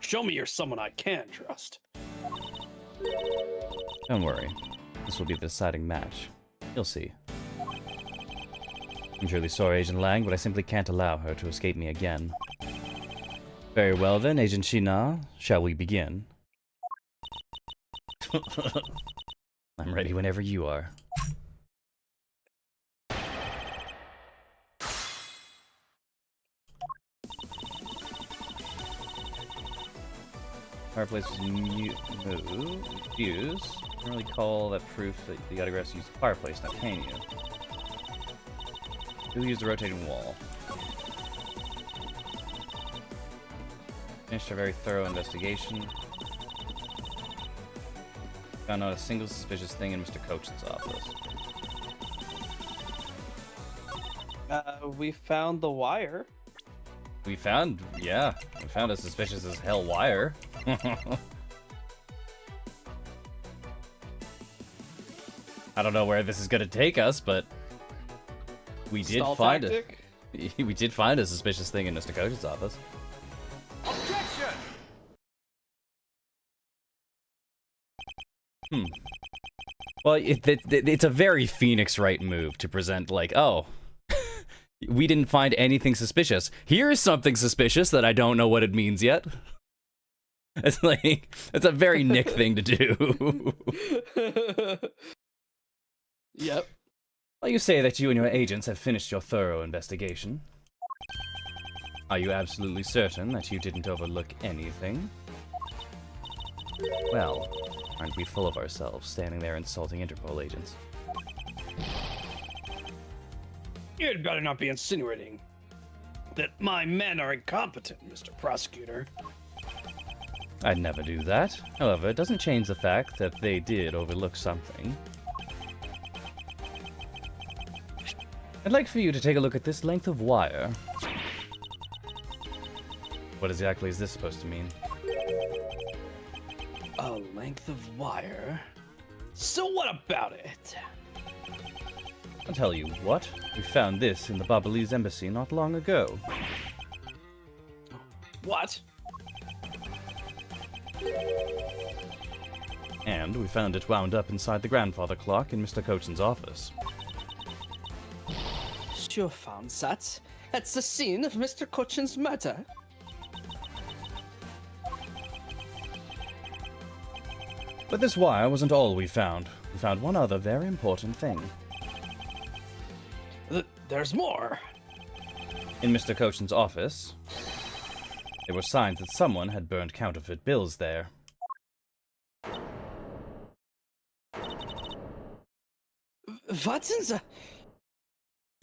Show me you're someone I can trust. Don't worry. This will be the deciding match. You'll see. I'm truly sorry, Agent Lang, but I simply can't allow her to escape me again. Very well then, Agent Sheena. Shall we begin? I'm ready whenever you are. Fireplace was used. I don't really call that proof that the Yatagarasu used the fireplace, now can you? Who used the rotating wall? Finished our very thorough investigation. Found not a single suspicious thing in Mr. Cochin's office. We found the wire. We found a suspicious as hell wire. I don't know where this is gonna take us, but we did Stall find tactic. it. We did find a suspicious thing in Mr. Coach's office. Objection! Well, it's a very Phoenix Wright move to present like, oh, we didn't find anything suspicious. Here's something suspicious that I don't know what it means yet. It's like, it's a very Nick thing to do. Yep. Well, you say that you and your agents have finished your thorough investigation. Are you absolutely certain that you didn't overlook anything? Well, aren't we full of ourselves, standing there insulting Interpol agents? You'd better not be insinuating that my men are incompetent, Mr. Prosecutor. I'd never do that. However, it doesn't change the fact that they did overlook something. I'd like for you to take a look at this length of wire. What exactly is this supposed to mean? A length of wire. So what about it? I'll tell you what, we found this in the Babalese embassy not long ago. What? And we found it wound up inside the grandfather clock in Mr. Cochin's office. You found that? At the scene of Mr. Cochin's murder? But this wire wasn't all we found. We found one other very important thing. There's more. In Mr. Cochin's office, there were signs that someone had burned counterfeit bills there. What's in the...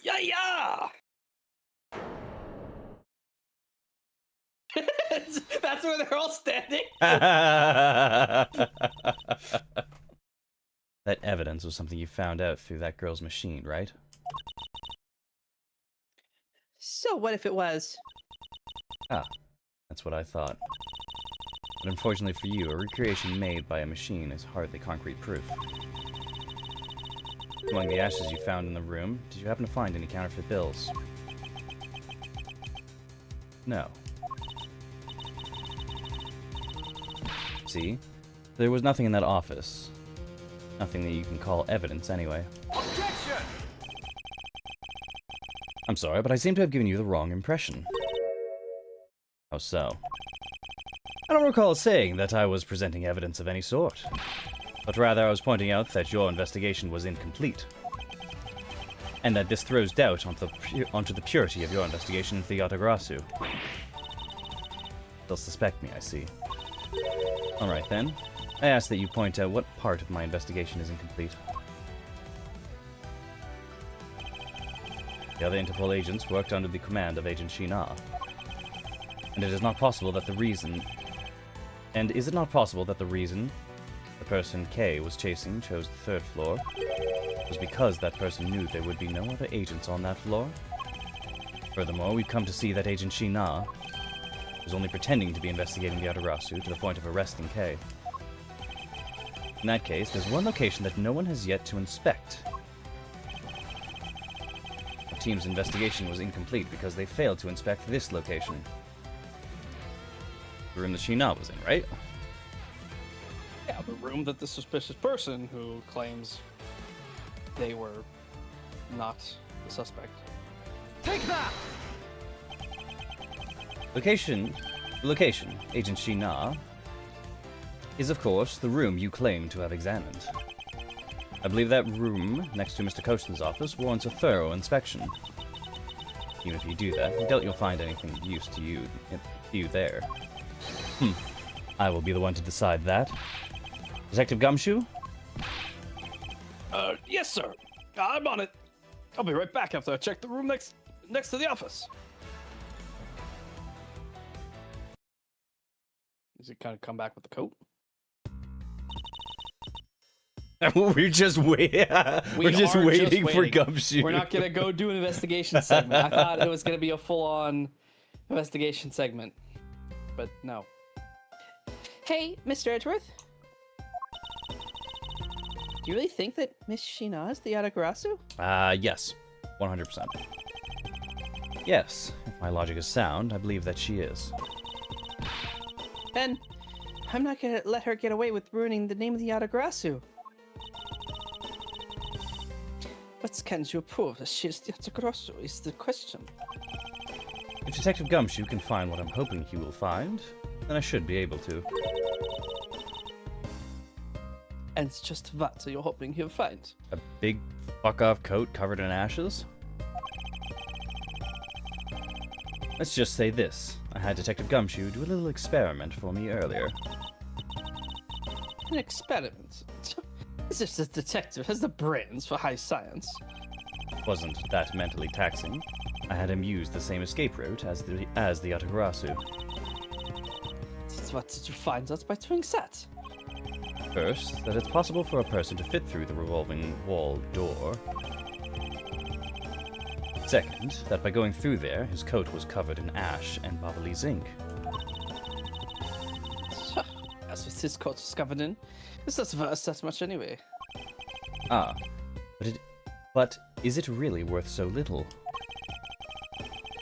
Yeah! That's where they're all standing? That evidence was something you found out through that girl's machine, right? So what if it was? Ah, that's what I thought. But unfortunately for you, a recreation made by a machine is hardly concrete proof. Among the ashes you found in the room, did you happen to find any counterfeit bills? No. See? There was nothing in that office. Nothing that you can call evidence anyway. Objection! I'm sorry, but I seem to have given you the wrong impression. How so? I don't recall saying that I was presenting evidence of any sort, but rather I was pointing out that your investigation was incomplete, and that this throws doubt onto the purity of your investigation into the Yatagarasu. They'll suspect me, I see. Alright then. I ask that you point out what part of my investigation is incomplete. The other Interpol agents worked under the command of Agent Shina. And it is not possible that the reason... And is it not possible that the reason the person K was chasing chose the third floor was because that person knew there would be no other agents on that floor? Furthermore, we've come to see that Agent Shina was only pretending to be investigating the Yatagarasu to the point of arresting K. In that case, there's one location that no one has yet to inspect. The team's investigation was incomplete because they failed to inspect this location. The room that Shina was in, right? Yeah, the room that the suspicious person who claims they were not the suspect. Take that! The location, Agent Shina, is of course the room you claim to have examined. I believe that room, next to Mr. Cochin's office, warrants a thorough inspection. Even if you do that, I doubt you'll find anything of use to you there. I will be the one to decide that. Detective Gumshoe? Yes, sir. I'm on it. I'll be right back after I check the room next to the office. Does he kind of come back with the coat? We're just waiting. We We're just are waiting for Gumshoe. We're not gonna go do an investigation segment. I thought it was gonna be a full-on investigation segment, but no. Hey, Mr. Edgeworth. Do you really think that Miss Sheena is the Yatagarasu? Yes, 100%. Yes, if my logic is sound, I believe that she is. Ben, I'm not gonna let her get away with ruining the name of the Yatagarasu. What can you prove that she is the Yatagarasu is the question. If Detective Gumshoe can find what I'm hoping he will find, then I should be able to. And it's just what you're hoping he'll find. A big fuck-off coat covered in ashes? Let's just say this. I had Detective Gumshoe do a little experiment for me earlier. An experiment? As if the detective has the brains for high science. It wasn't that mentally taxing. I had him use the same escape route as the Yatagarasu. What did you find out by doing that? First, that it's possible for a person to fit through the revolving wall door. Second, that by going through there, his coat was covered in ash and bubbly zinc. As with his coat was covered in, it's not worth that much anyway. Ah, but is it really worth so little?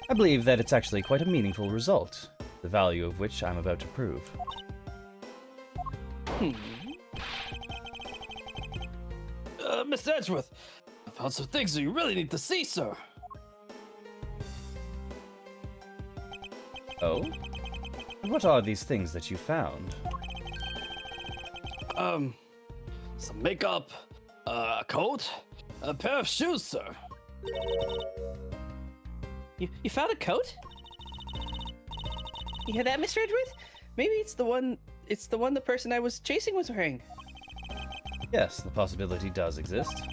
I believe that it's actually quite a meaningful result, the value of which I'm about to prove. Mr. Edgeworth, I found some things that you really need to see, sir. Oh? And what are these things that you found? Some makeup, a coat, a pair of shoes, sir. You found a coat? You hear that, Mr. Edgeworth? Maybe it's the one the person I was chasing was wearing. Yes, the possibility does exist.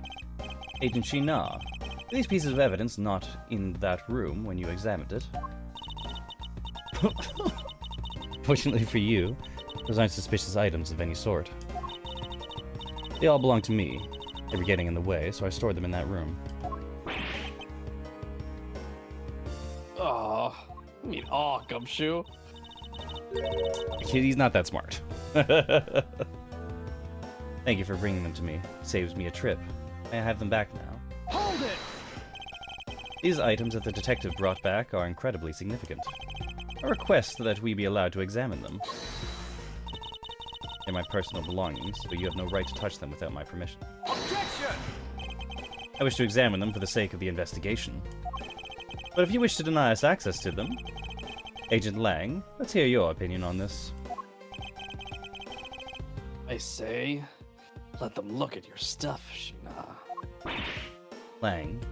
Agent Sheena, were these pieces of evidence not in that room when you examined it? Fortunately for you, those aren't suspicious items of any sort. They all belong to me. They were getting in the way, so I stored them in that room. Oh, I mean, Gumshoe. He's not that smart. Thank you for bringing them to me. Saves me a trip. May I have them back now? Hold it! These items that the detective brought back are incredibly significant. I request that we be allowed to examine them. They're my personal belongings, but you have no right to touch them without my permission. Objection! I wish to examine them for the sake of the investigation. But if you wish to deny us access to them, Agent Lang, let's hear your opinion on this. I say, let them look at your stuff, Sheena. Lang,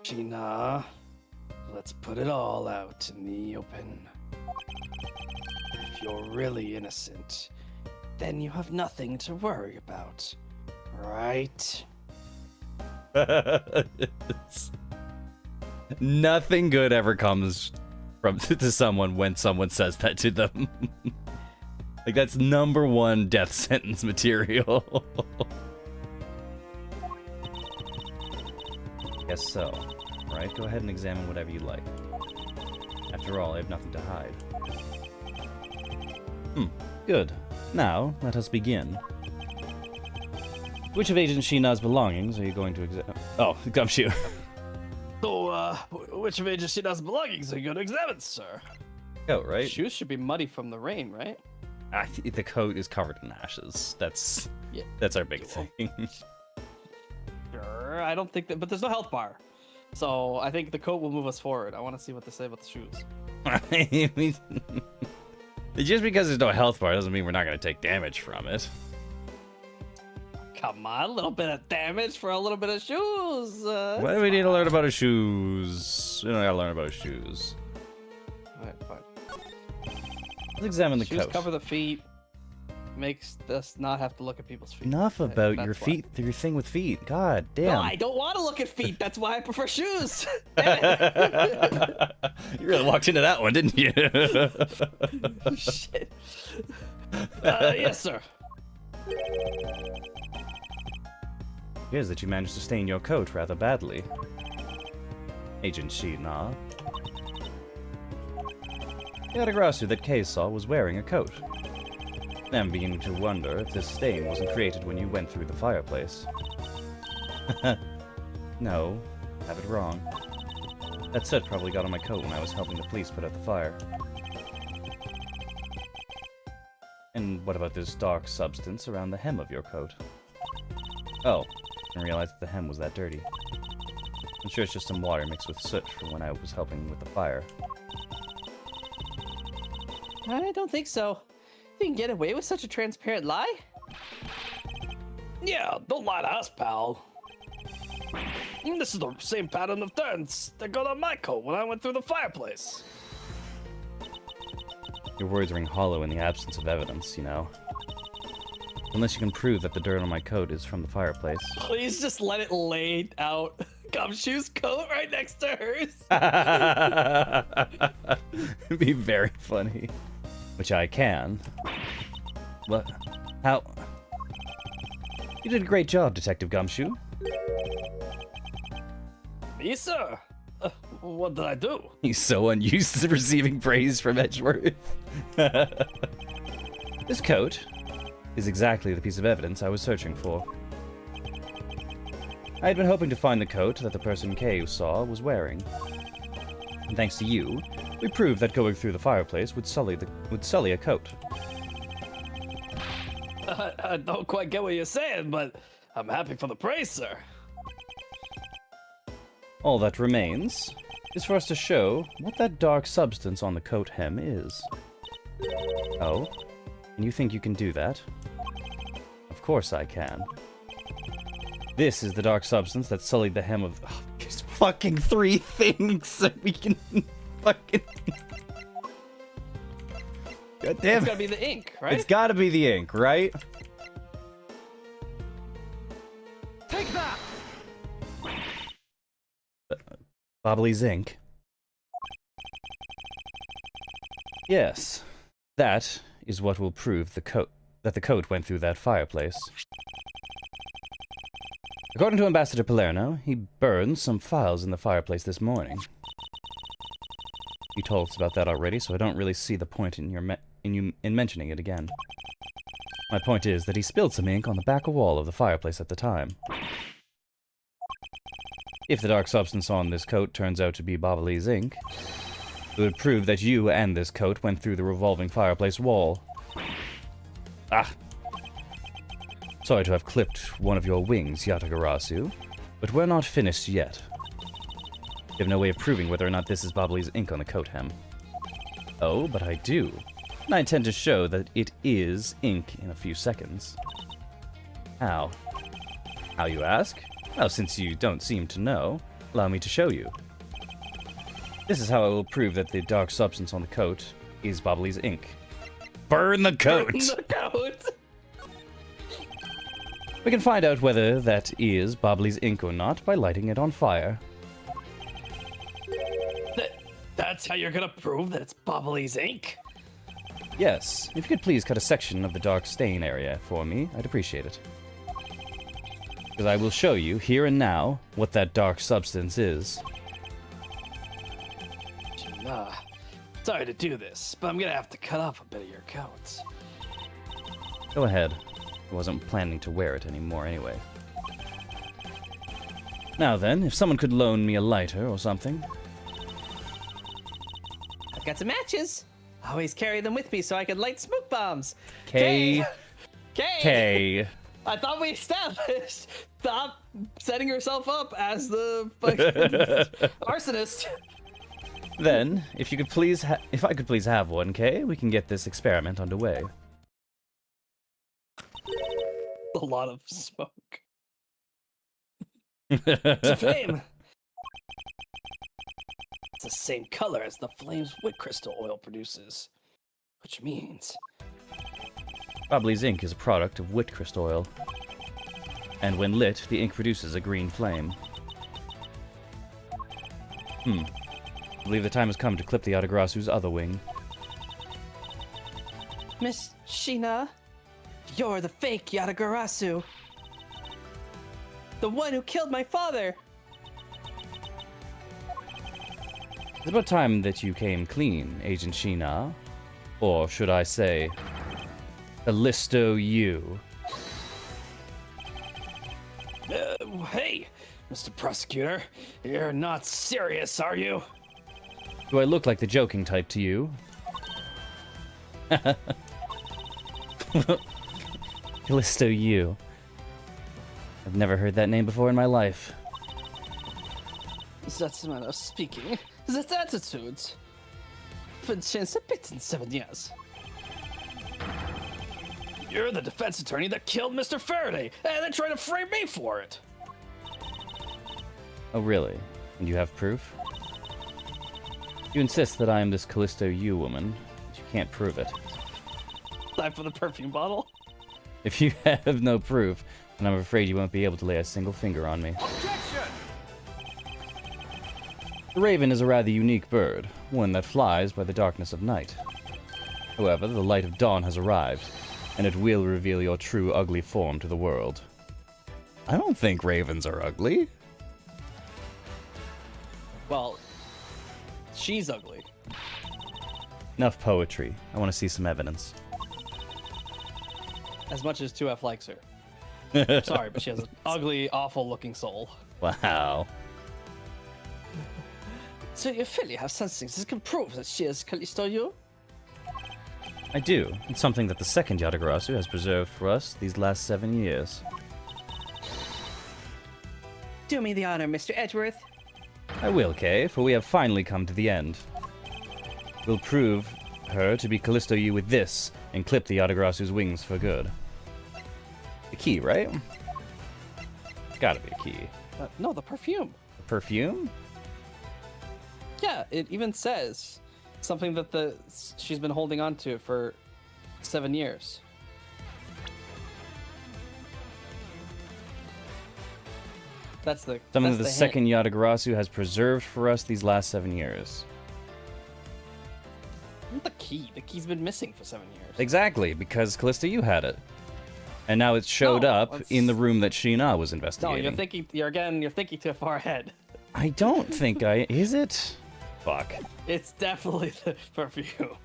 Sheena, let's put it all out in the open. If you're really innocent, then you have nothing to worry about, right? Nothing good ever comes from to someone when someone says that to them. Like, that's #1 death sentence material. Guess so. Alright, go ahead and examine whatever you like. After all, I have nothing to hide. Good. Now, let us begin. Which of Agent Sheena's belongings are you going to examine? Oh, Gumshoe. So, which of Agent Sheena's belongings are you going to examine, sir? Coat, right? Shoes should be muddy from the rain, right? The coat is covered in ashes. That's our big thing. Sure, I don't think that, but there's no health bar. So I think the coat will move us forward. I want to see what they say about the shoes. Just because there's no health bar doesn't mean we're not going to take damage from it. Come on, a little bit of damage for a little bit of shoes. Why do we need to learn about his shoes? We don't gotta learn about his shoes. Alright, fine. Let's examine the Shoes coat. cover the feet. Makes us not have to look at people's feet. Enough about your That's why. feet, your thing with feet. God damn. No, I don't want to look at feet. That's why I prefer shoes. You really walked into that one, didn't you? Shit. Yes, sir. Appears that you managed to stain your coat rather badly. Agent Shina. The Yatagarasu that Kay saw was wearing a coat. I'm beginning to wonder if this stain wasn't created when you went through the fireplace. No, have it wrong. That soot probably got on my coat when I was helping the police put out the fire. And what about this dark substance around the hem of your coat? Oh, I didn't realize that the hem was that dirty. I'm sure it's just some water mixed with soot from when I was helping with the fire. I don't think so. You can get away with such a transparent lie? Yeah, don't lie to us, pal. This is the same pattern of turns that got on my coat when I went through the fireplace. Your words ring hollow in the absence of evidence, you know. Unless you can prove that the dirt on my coat is from the fireplace. Please just let it lay out. Gumshoe's coat right next to hers. It'd be very funny. Which I can. What? How? You did a great job, Detective Gumshoe. Me, sir? What did I do? He's so unused to receiving praise from Edgeworth. This coat is exactly the piece of evidence I was searching for. I had been hoping to find the coat that the person Kay saw was wearing. And thanks to you, we proved that going through the fireplace would sully a coat. I don't quite get what you're saying, but I'm happy for the praise, sir. All that remains is for us to show what that dark substance on the coat hem is. Oh? And you think you can do that? Of course I can. This is the dark substance that sullied the hem of... Oh, there's fucking 3 things that we can fucking... God damn It's it. gotta be the ink, right? It's gotta be the ink, right? Take that! Bobbly's ink. Yes, that is what will prove that the coat went through that fireplace. According to Ambassador Palerno, he burned some files in the fireplace this morning. You told us about that already, so I don't really see the point in in mentioning it again. My point is that he spilled some ink on the back wall of the fireplace at the time. If the dark substance on this coat turns out to be Bobbly's ink, it would prove that you and this coat went through the revolving fireplace wall. Ah! Sorry to have clipped one of your wings, Yatagarasu, but we're not finished yet. You have no way of proving whether or not this is Bobbly's ink on the coat hem. Oh, but I do. And I intend to show that it is ink in a few seconds. How? How, you ask? Well, since you don't seem to know, allow me to show you. This is how I will prove that the dark substance on the coat is Bobbly's ink. Burn the coat! Burn the coat! We can find out whether that is Bobbly's ink or not by lighting it on fire. That's how you're gonna prove that it's Bobbly's ink? Yes, if you could please cut a section of the dark stain area for me, I'd appreciate it. Because I will show you, here and now, what that dark substance is. Nah, sorry to do this, but I'm gonna have to cut off a bit of your coat. Go ahead. I wasn't planning to wear it anymore anyway. Now then, if someone could loan me a lighter or something. I've got some matches. I always carry them with me so I can light smoke bombs. K. K. I thought we established. Stop setting yourself up as the fucking arsonist. Then, if I could please have one, K, we can get this experiment underway. A lot of smoke. It's a flame. It's the same color as the flames Wit Crystal oil produces, which means Bobbly's ink is a product of Wit Crystal oil, and when lit, the ink produces a green flame. I believe the time has come to clip the Yatagarasu's other wing. Miss Shina, You're the fake Yatagarasu. The one who killed my father. It's about time that you came clean, Agent Sheena. Or should I say, Callisto you. Hey, Mr. Prosecutor, you're not serious, are you? Do I look like the joking type to you? Callisto you. I've never heard that name before in my life. That's a matter of speaking. That attitude. For chance a bit in 7 years. You're the defense attorney that killed Mr. Faraday, and then tried to frame me for it. Oh, really? And you have proof? You insist that I am this Callisto you woman, but you can't prove it. Time for the perfume bottle. If you have no proof, then I'm afraid you won't be able to lay a single finger on me. Objection! The raven is a rather unique bird, one that flies by the darkness of night. However, the light of dawn has arrived, and it will reveal your true ugly form to the world. I don't think ravens are ugly. Well, she's ugly. Enough poetry. I want to see some evidence. As much as 2F likes her. Sorry, but she has an ugly, awful-looking soul. Wow. So you feel you have something that can prove that she is Callisto you? I do. It's something that the second Yatagarasu has preserved for us these last 7 years. Do me the honor, Mr. Edgeworth. I will, Kay, for we have finally come to the end. We'll prove her to be Callisto you with this, and clip the Yatagarasu's wings for good. The key, right? It's gotta be a key. No, the perfume. The perfume? Yeah, it even says something that she's been holding on to for 7 years. That's the Something that's that the hint. second Yatagarasu has preserved for us these last 7 years. The key. The key's been missing for 7 years. Exactly, because Callisto you had it. And now it showed No, up that's- in the room that Sheena was No, investigating. you're thinking too far ahead. I don't think I... Is it? Fuck. It's definitely the perfume.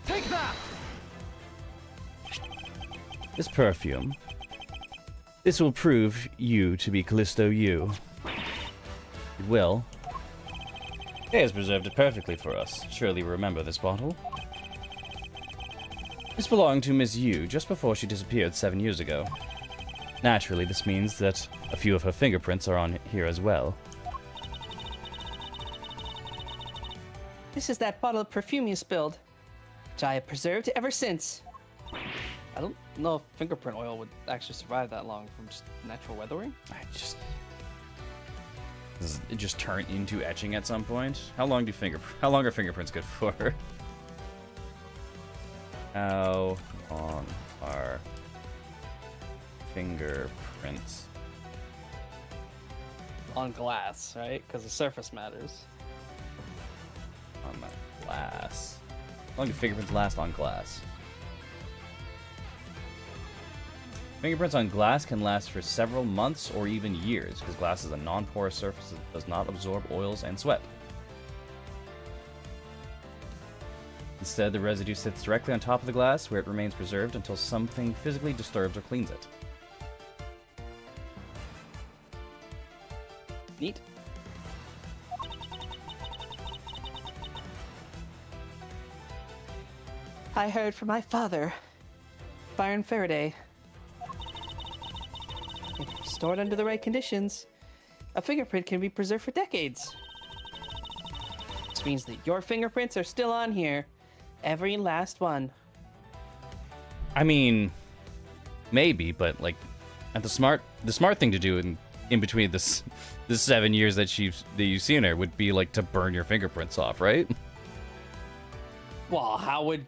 Take that! This perfume. This will prove you to be Callisto you. It will. Kay has preserved it perfectly for us. Surely you remember this bottle. This belonged to Miss Yu just before she disappeared 7 years ago. Naturally, this means that a few of her fingerprints are on here as well. This is that bottle of perfume you spilled, which I have preserved ever since. I don't know if fingerprint oil would actually survive that long from just natural weathering. Does it just turn into etching at some point? How long are fingerprints good for? How long are fingerprints? On glass, right? Because the surface matters. On the glass. How long do fingerprints last on glass? Fingerprints on glass can last for several months or even years, because glass is a non-porous surface that does not absorb oils and sweat. Instead, the residue sits directly on top of the glass, where it remains preserved until something physically disturbs or cleans it. Neat. I heard from my father, Byron Faraday. If stored under the right conditions, a fingerprint can be preserved for decades. Which means that your fingerprints are still on here. Every last one. I mean, maybe, but like, and the smart thing to do in between this 7 years that you've seen her would be like to burn your fingerprints off, right? Well, how would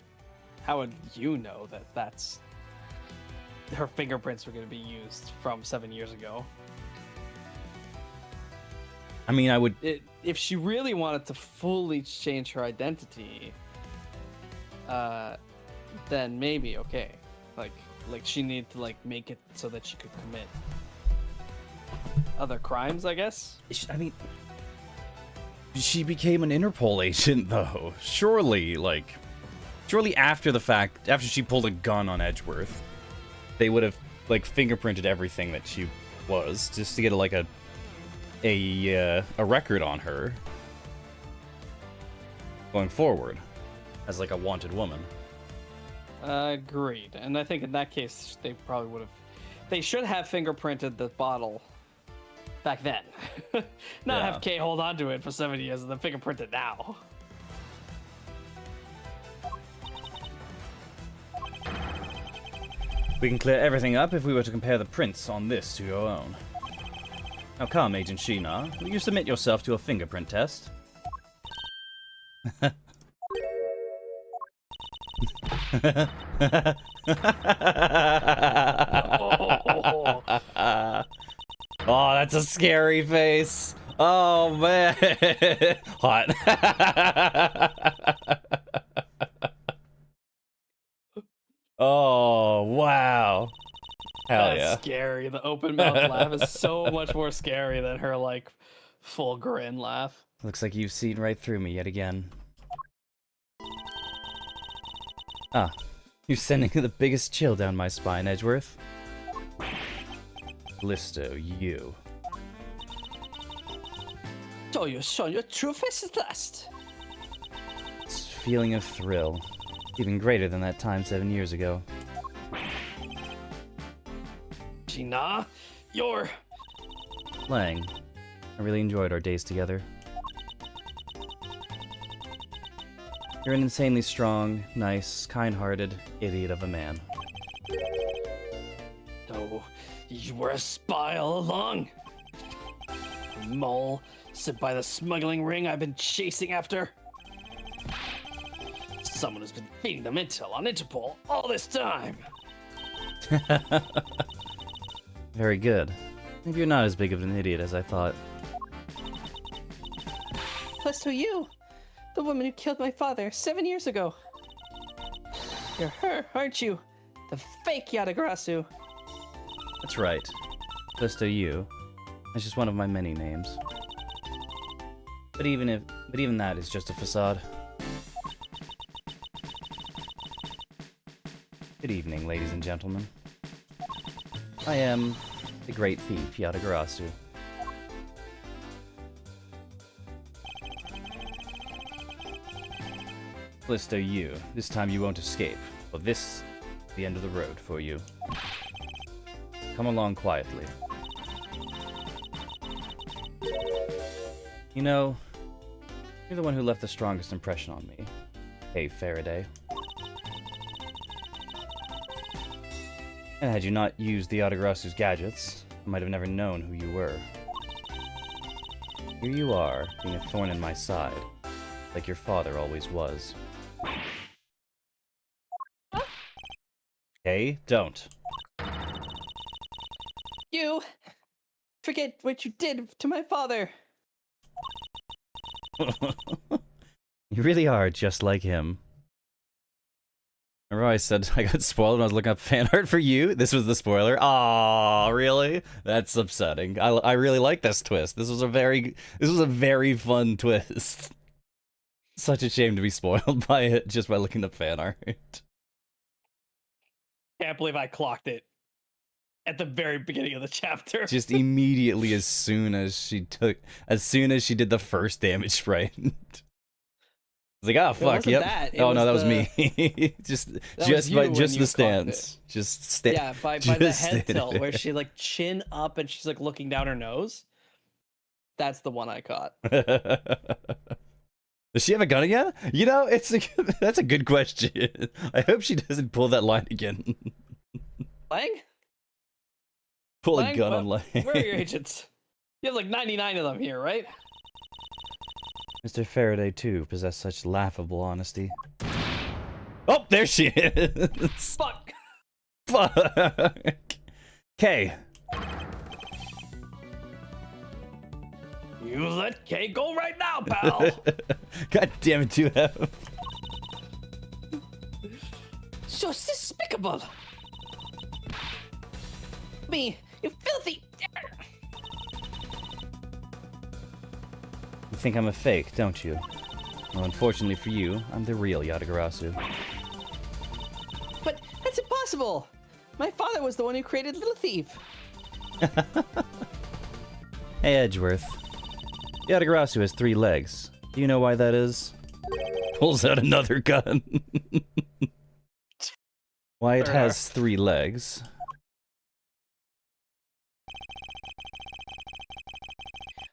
you know that that's her fingerprints were going to be used from 7 years ago? I mean, I would. If she really wanted to fully change her identity, then maybe okay. Like she needed to like make it so that she could commit other crimes, I guess. I mean, she became an Interpol agent, though. Surely after the fact, after she pulled a gun on Edgeworth, they would have like fingerprinted everything that she was, just to get like a record on her going forward as like a wanted woman. Agreed. And I think in that case, they probably would have. They should have fingerprinted the bottle back then. Not Yeah. have Kay hold on to it for 7 years and then fingerprint it now. We can clear everything up if we were to compare the prints on this to your own. Now come, Agent Sheena, will you submit yourself to a fingerprint test? Oh, that's a scary face. Oh, man. Hot. Oh, wow. Hell That's yeah. scary. The open mouth laugh is so much more scary than her like full grin laugh. Looks like you've seen right through me yet again. Ah, you're sending the biggest chill down my spine, Edgeworth. Listo, you. So you show your true face at last. It's a feeling of thrill. Even greater than that time 7 years ago. Sheena, you're Lang, I really enjoyed our days together. You're an insanely strong, nice, kind-hearted idiot of a man. Oh, you were a spy all along. Mole, sit by the smuggling ring I've been chasing after. Someone has been feeding them intel on Interpol all this time. Very good. Maybe you're not as big of an idiot as I thought. Plus, you, the woman who killed my father 7 years ago. You're her, aren't you? The fake Yatagarasu. That's right. Listo, you. That's just one of my many names. But even that is just a facade. Good evening, ladies and gentlemen. I am the great thief, Yatagarasu. Listo, you. This time you won't escape. But this is the end of the road for you. Come along quietly. You know, you're the one who left the strongest impression on me. Hey, Faraday. And had you not used the Yatagarasu's gadgets, I might have never known who you were. Here you are, being a thorn in my side, like your father always was. Okay, don't. You forget what you did to my father. You really are just like him. Remember I said I got spoiled when I was looking up fan art for you? This was the spoiler. Aw, really? That's upsetting. I really like this twist. This was a very fun twist. Such a shame to be spoiled by it just by looking up fan art. Can't believe I clocked it at the very beginning of the chapter. Just immediately as soon as she did the first damage sprite. I was like, oh fuck, wasn't yep. that, it Oh no, that was was me. just was you by when just you the clocked stance. Just stand. Yeah, by the just head stand tilt where there. she like chin up and she's like looking down her nose. That's the one I caught. Does she have a gun again? You know, that's a good question. I hope she doesn't pull that line again. Lang? Pull a Lang, gun on Lang. Where are your agents? You have like 99 of them here, right? Mr. Faraday, too, possessed such laughable honesty. Oh, there she is! Fuck! Fuck! Okay. You let Kay go right now, pal! God damn it, 2F. so despicable! Me, you filthy... You think I'm a fake, don't you? Well, unfortunately for you, I'm the real Yatagarasu. But that's impossible! My father was the one who created Little Thief. Hey, Edgeworth. Yatagarasu has 3 legs. Do you know why that is? Pulls out another gun. Why it has 3 legs.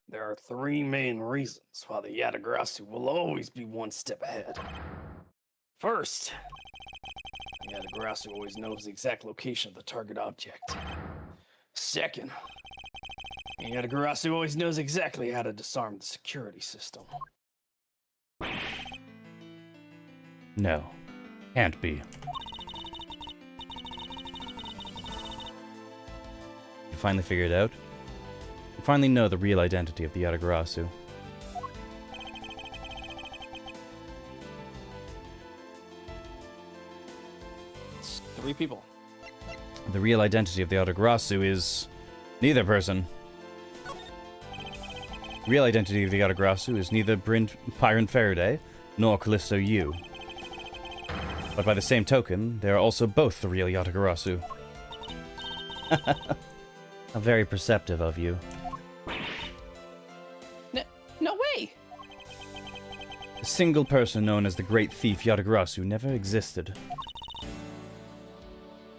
There are 3 main reasons why the Yatagarasu will always be one step ahead. First, the Yatagarasu always knows the exact location of the target object. Second, the Yatagarasu always knows exactly how to disarm the security system. No. Can't be. You finally figured it out? You finally know the real identity of the Yatagarasu. It's 3 people. The real identity of the Yatagarasu is neither person. The real identity of the Yatagarasu is neither Byron Faraday nor Callisto Yu. But by the same token, they are also both the real Yatagarasu. How very perceptive of you. No way! A single person known as the Great Thief Yatagarasu never existed.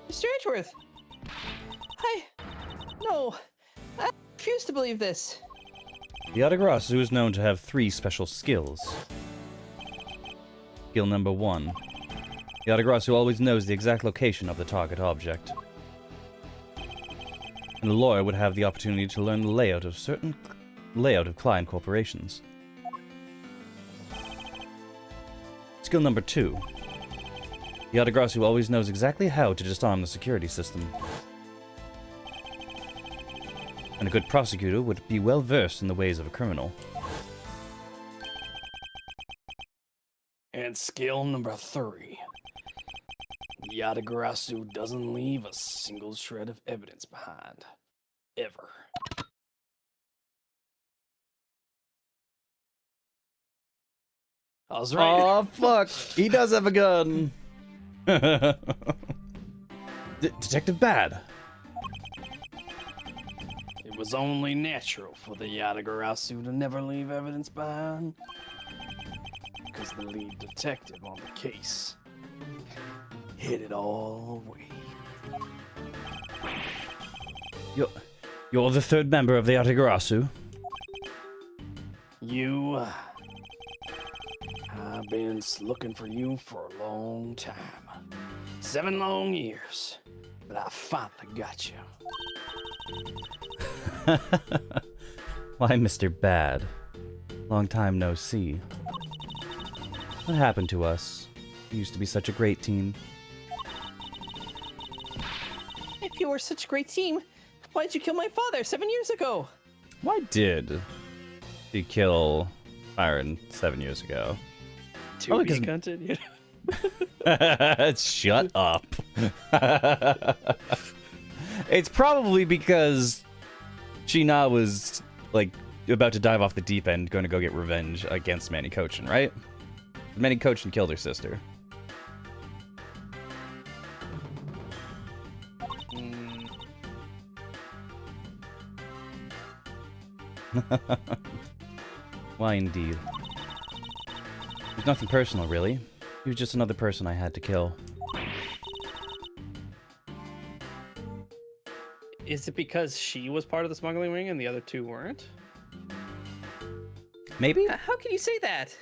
Mr. Edgeworth! No, I refuse to believe this. The Yatagarasu is known to have 3 special skills. Skill number 1. The Yatagarasu always knows the exact location of the target object. And a lawyer would have the opportunity to learn the layout of client corporations. Skill number 2. The Yatagarasu always knows exactly how to disarm the security system. And a good prosecutor would be well versed in the ways of a criminal. And skill number 3. Yatagarasu doesn't leave a single shred of evidence behind. Ever. I was right. Aw, fuck! He does have a gun! Detective Bad! It was only natural for the Yatagarasu to never leave evidence behind. Because the lead detective on the case hid it all away. You're the 3rd member of the Yatagarasu? You... I've been looking for you for a long time. 7 long years. But I finally got you. Why, Mr. Bad? Long time no see. What happened to us? We used to be such a great team. If you were such a great team, why did you kill my father 7 years ago? Why did you kill Byron 7 years ago? To be continued. Shut up. It's probably because Shina was, like, about to dive off the deep end, going to go get revenge against Manny Kochin, right? Manny Kochin killed her sister. Why, indeed. It's nothing personal, really. He was just another person I had to kill. Is it because she was part of the smuggling ring and the other 2 weren't? Maybe? How can you say that?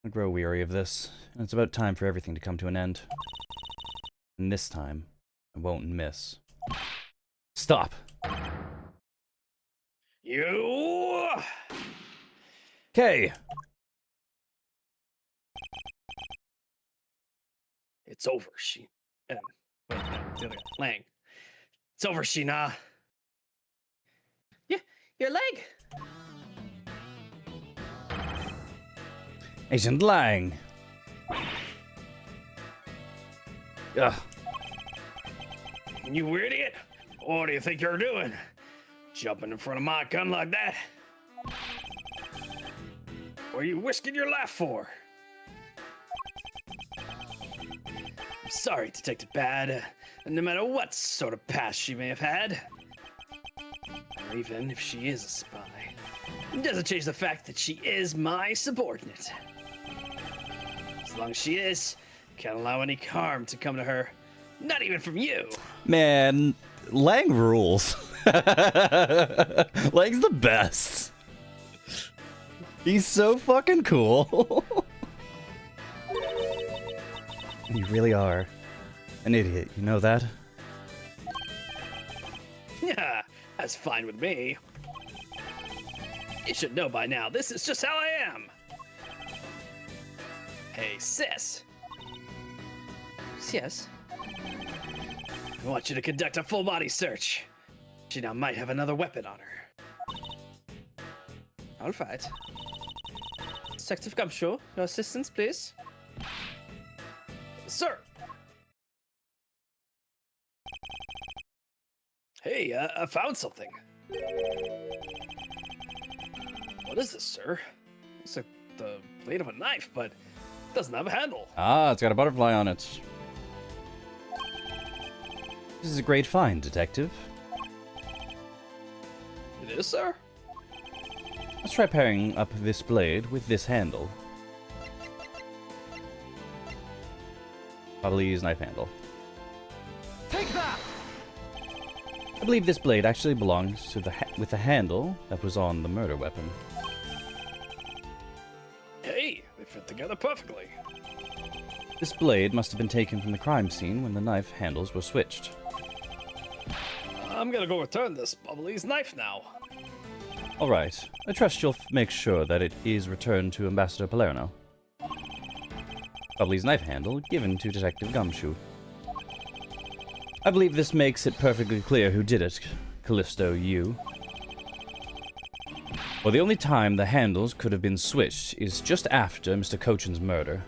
I grow weary of this, and it's about time for everything to come to an end. And this time, I won't miss. Stop! You... Okay! It's over, wait, no, the other guy. Lang. It's over, Shina. Yeah, your leg. Agent Lang. Ugh. You idiot! What do you think you're doing? Jumping in front of my gun like that? What are you risking your life for? I'm sorry, Detective Bad. No matter what sort of past she may have had, or even if she is a spy, it doesn't change the fact that she is my subordinate. As long as she is, can't allow any harm to come to her. Not even from you. Man, Lang rules. Lang's the best. He's so fucking cool. You really are an idiot, you know that? Yeah, that's fine with me. You should know by now, this is just how I am. Hey, sis. Yes. I want you to conduct a full body search. She now might have another weapon on her. All right. Detective Gumshoe, your assistance, please. Sir! Hey, I found something. What is this, sir? It's like the blade of a knife, but it doesn't have a handle. Ah, it's got a butterfly on it. This is a great find, Detective. It is, sir? Let's try pairing up this blade with this handle. Bubbly's knife handle. Take that! I believe this blade actually belongs to with the handle that was on the murder weapon. Hey, they fit together perfectly. This blade must have been taken from the crime scene when the knife handles were switched. I'm gonna go return this Bubbly's knife now. Alright, I trust you'll make sure that it is returned to Ambassador Palermo. Bubbly's knife handle given to Detective Gumshoe. I believe this makes it perfectly clear who did it, Callisto you. Well, the only time the handles could have been switched is just after Mr. Cochin's murder.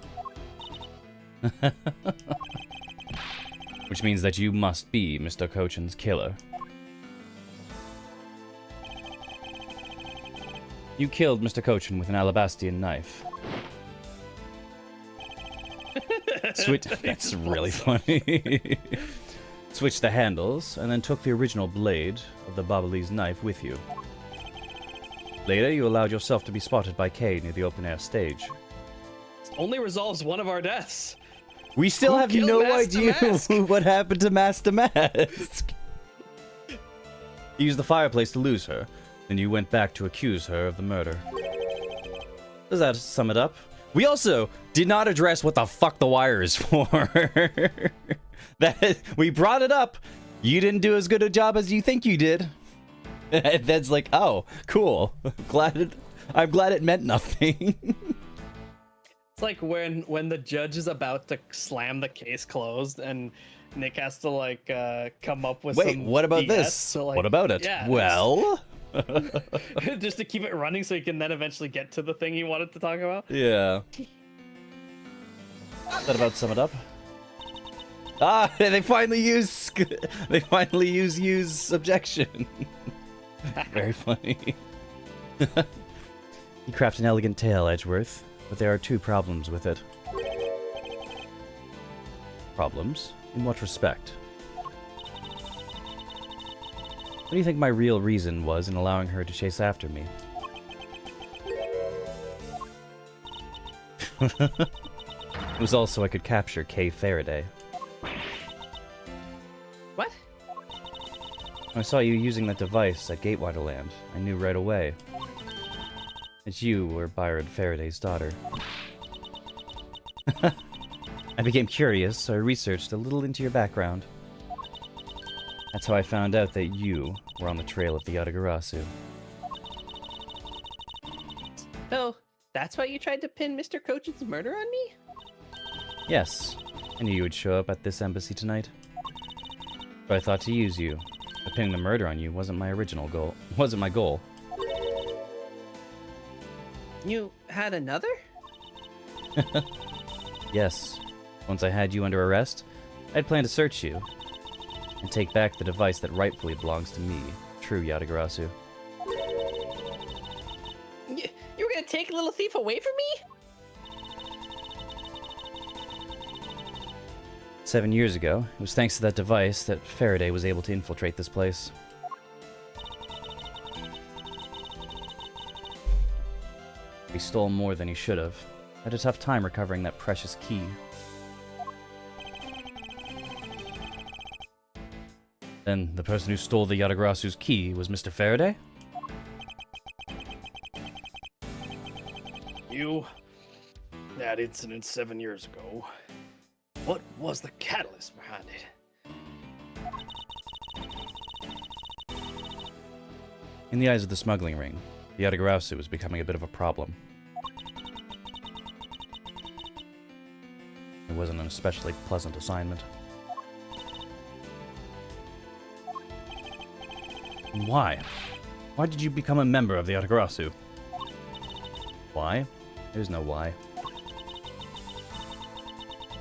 Which means that you must be Mr. Cochin's killer. You killed Mr. Cochin with an Alabastian knife. That's really funny. Switched the handles, and then took the original blade of the Bubbly's knife with you. Later, you allowed yourself to be spotted by Kay near the open-air stage. Only resolves one of our deaths. We still Who have killed no Master idea Mask? what happened to Master Mask. You used the fireplace to lose her, then you went back to accuse her of the murder. Does that sum it up? We also did not address what the fuck the wire is for. We brought it up. You didn't do as good a job as you think you did. That's like, oh, cool. I'm glad it meant nothing. It's like when the judge is about to slam the case closed and Nick has to like come up with Wait, some what about BS this? to, like, What about it? yeah, Well, just to keep it running so he can then eventually get to the thing he wanted to talk about. yeah. That about sum it up? Ah, they finally use objection. Very funny. You craft an elegant tale, Edgeworth, but there are two problems with it. Problems? In what respect? What do you think my real reason was in allowing her to chase after me? It was also I could capture Kay Faraday. What? When I saw you using that device at Gatewaterland, I knew right away that you were Byron Faraday's daughter. I became curious, so I researched a little into your background. That's how I found out that you were on the trail of the Yatagarasu. Oh, that's why you tried to pin Mr. Cochin's murder on me? Yes, I knew you would show up at this embassy tonight. But I thought to use you. But pinning the murder on you wasn't my original goal. Wasn't my goal. You had another? Yes. Once I had you under arrest, I'd planned to search you and take back the device that rightfully belongs to me, true Yatagarasu. You were gonna take little thief away from me? 7 years ago, it was thanks to that device that Faraday was able to infiltrate this place. He stole more than he should have. I had a tough time recovering that precious key. Then, the person who stole the Yatagarasu's key was Mr. Faraday? That incident 7 years ago. What was the catalyst behind it? In the eyes of the smuggling ring, the Yatagarasu was becoming a bit of a problem. It wasn't an especially pleasant assignment. And why? Why did you become a member of the Yatagarasu? Why? There's no why.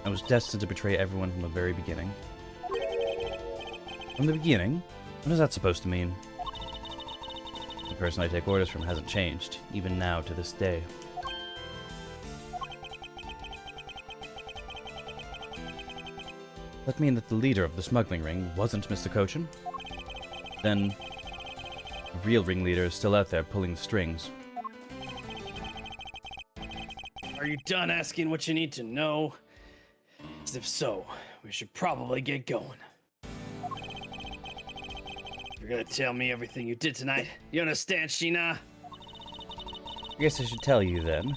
I was destined to betray everyone from the very beginning. From the beginning? What is that supposed to mean? The person I take orders from hasn't changed, even now to this day. That mean that the leader of the smuggling ring wasn't Mr. Kochin? Then, the real ringleader is still out there pulling the strings. Are you done asking what you need to know? As if so, we should probably get going. You're gonna tell me everything you did tonight. You understand, Sheena? I guess I should tell you then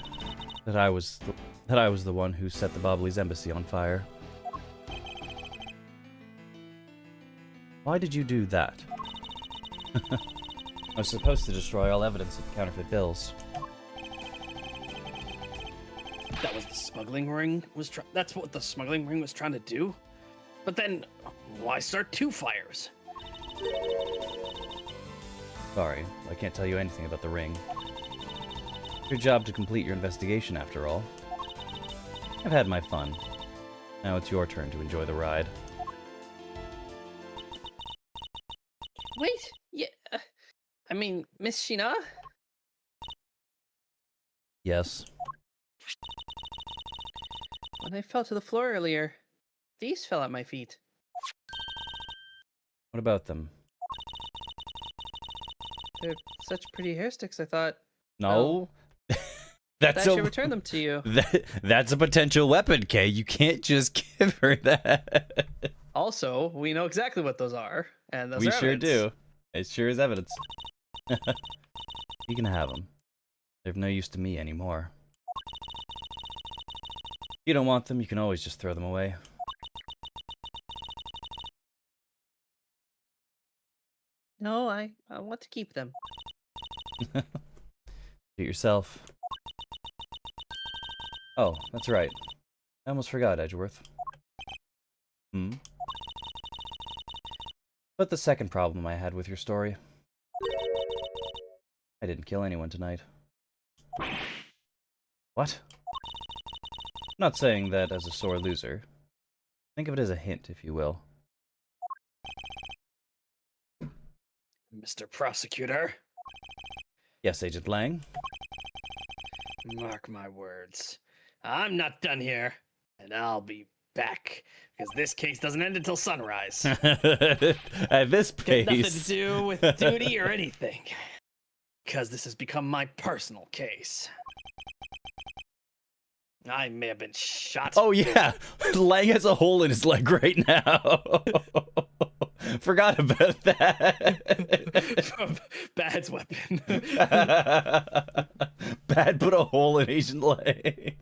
that I was the one who set the Bobbly's embassy on fire. Why did you do that? I was supposed to destroy all evidence of the counterfeit bills. That was the smuggling ring that's what the smuggling ring was trying to do? But then, why start two fires? Sorry, I can't tell you anything about the ring. Your job to complete your investigation, after all. I've had my fun. Now it's your turn to enjoy the ride. Wait, yeah. I mean, Miss Sheena? Yes. When I fell to the floor earlier, these fell at my feet. What about them? They're such pretty hair sticks, I thought. No. I That's should a return them to you. that's a potential weapon, Kay. You can't just give her that. Also, we know exactly what those are, and those We are sure evidence. do. It sure is evidence. You can have them. They're of no use to me anymore. If you don't want them, you can always just throw them away. No, I want to keep them. Do it yourself. Oh, that's right. I almost forgot, Edgeworth. But the second problem I had with your story. I didn't kill anyone tonight. What? I'm not saying that as a sore loser. Think of it as a hint, if you will. Mr. Prosecutor, Yes, Agent Lang? mark my words. I'm not done here, and I'll be back, because this case doesn't end until sunrise. At this Got nothing to pace. do with duty or anything, because this has become my personal case. I may have been shot. Oh yeah, Lang has a hole in his leg right now. Forgot about that. From Bad's weapon. Bad put a hole in Agent Lang.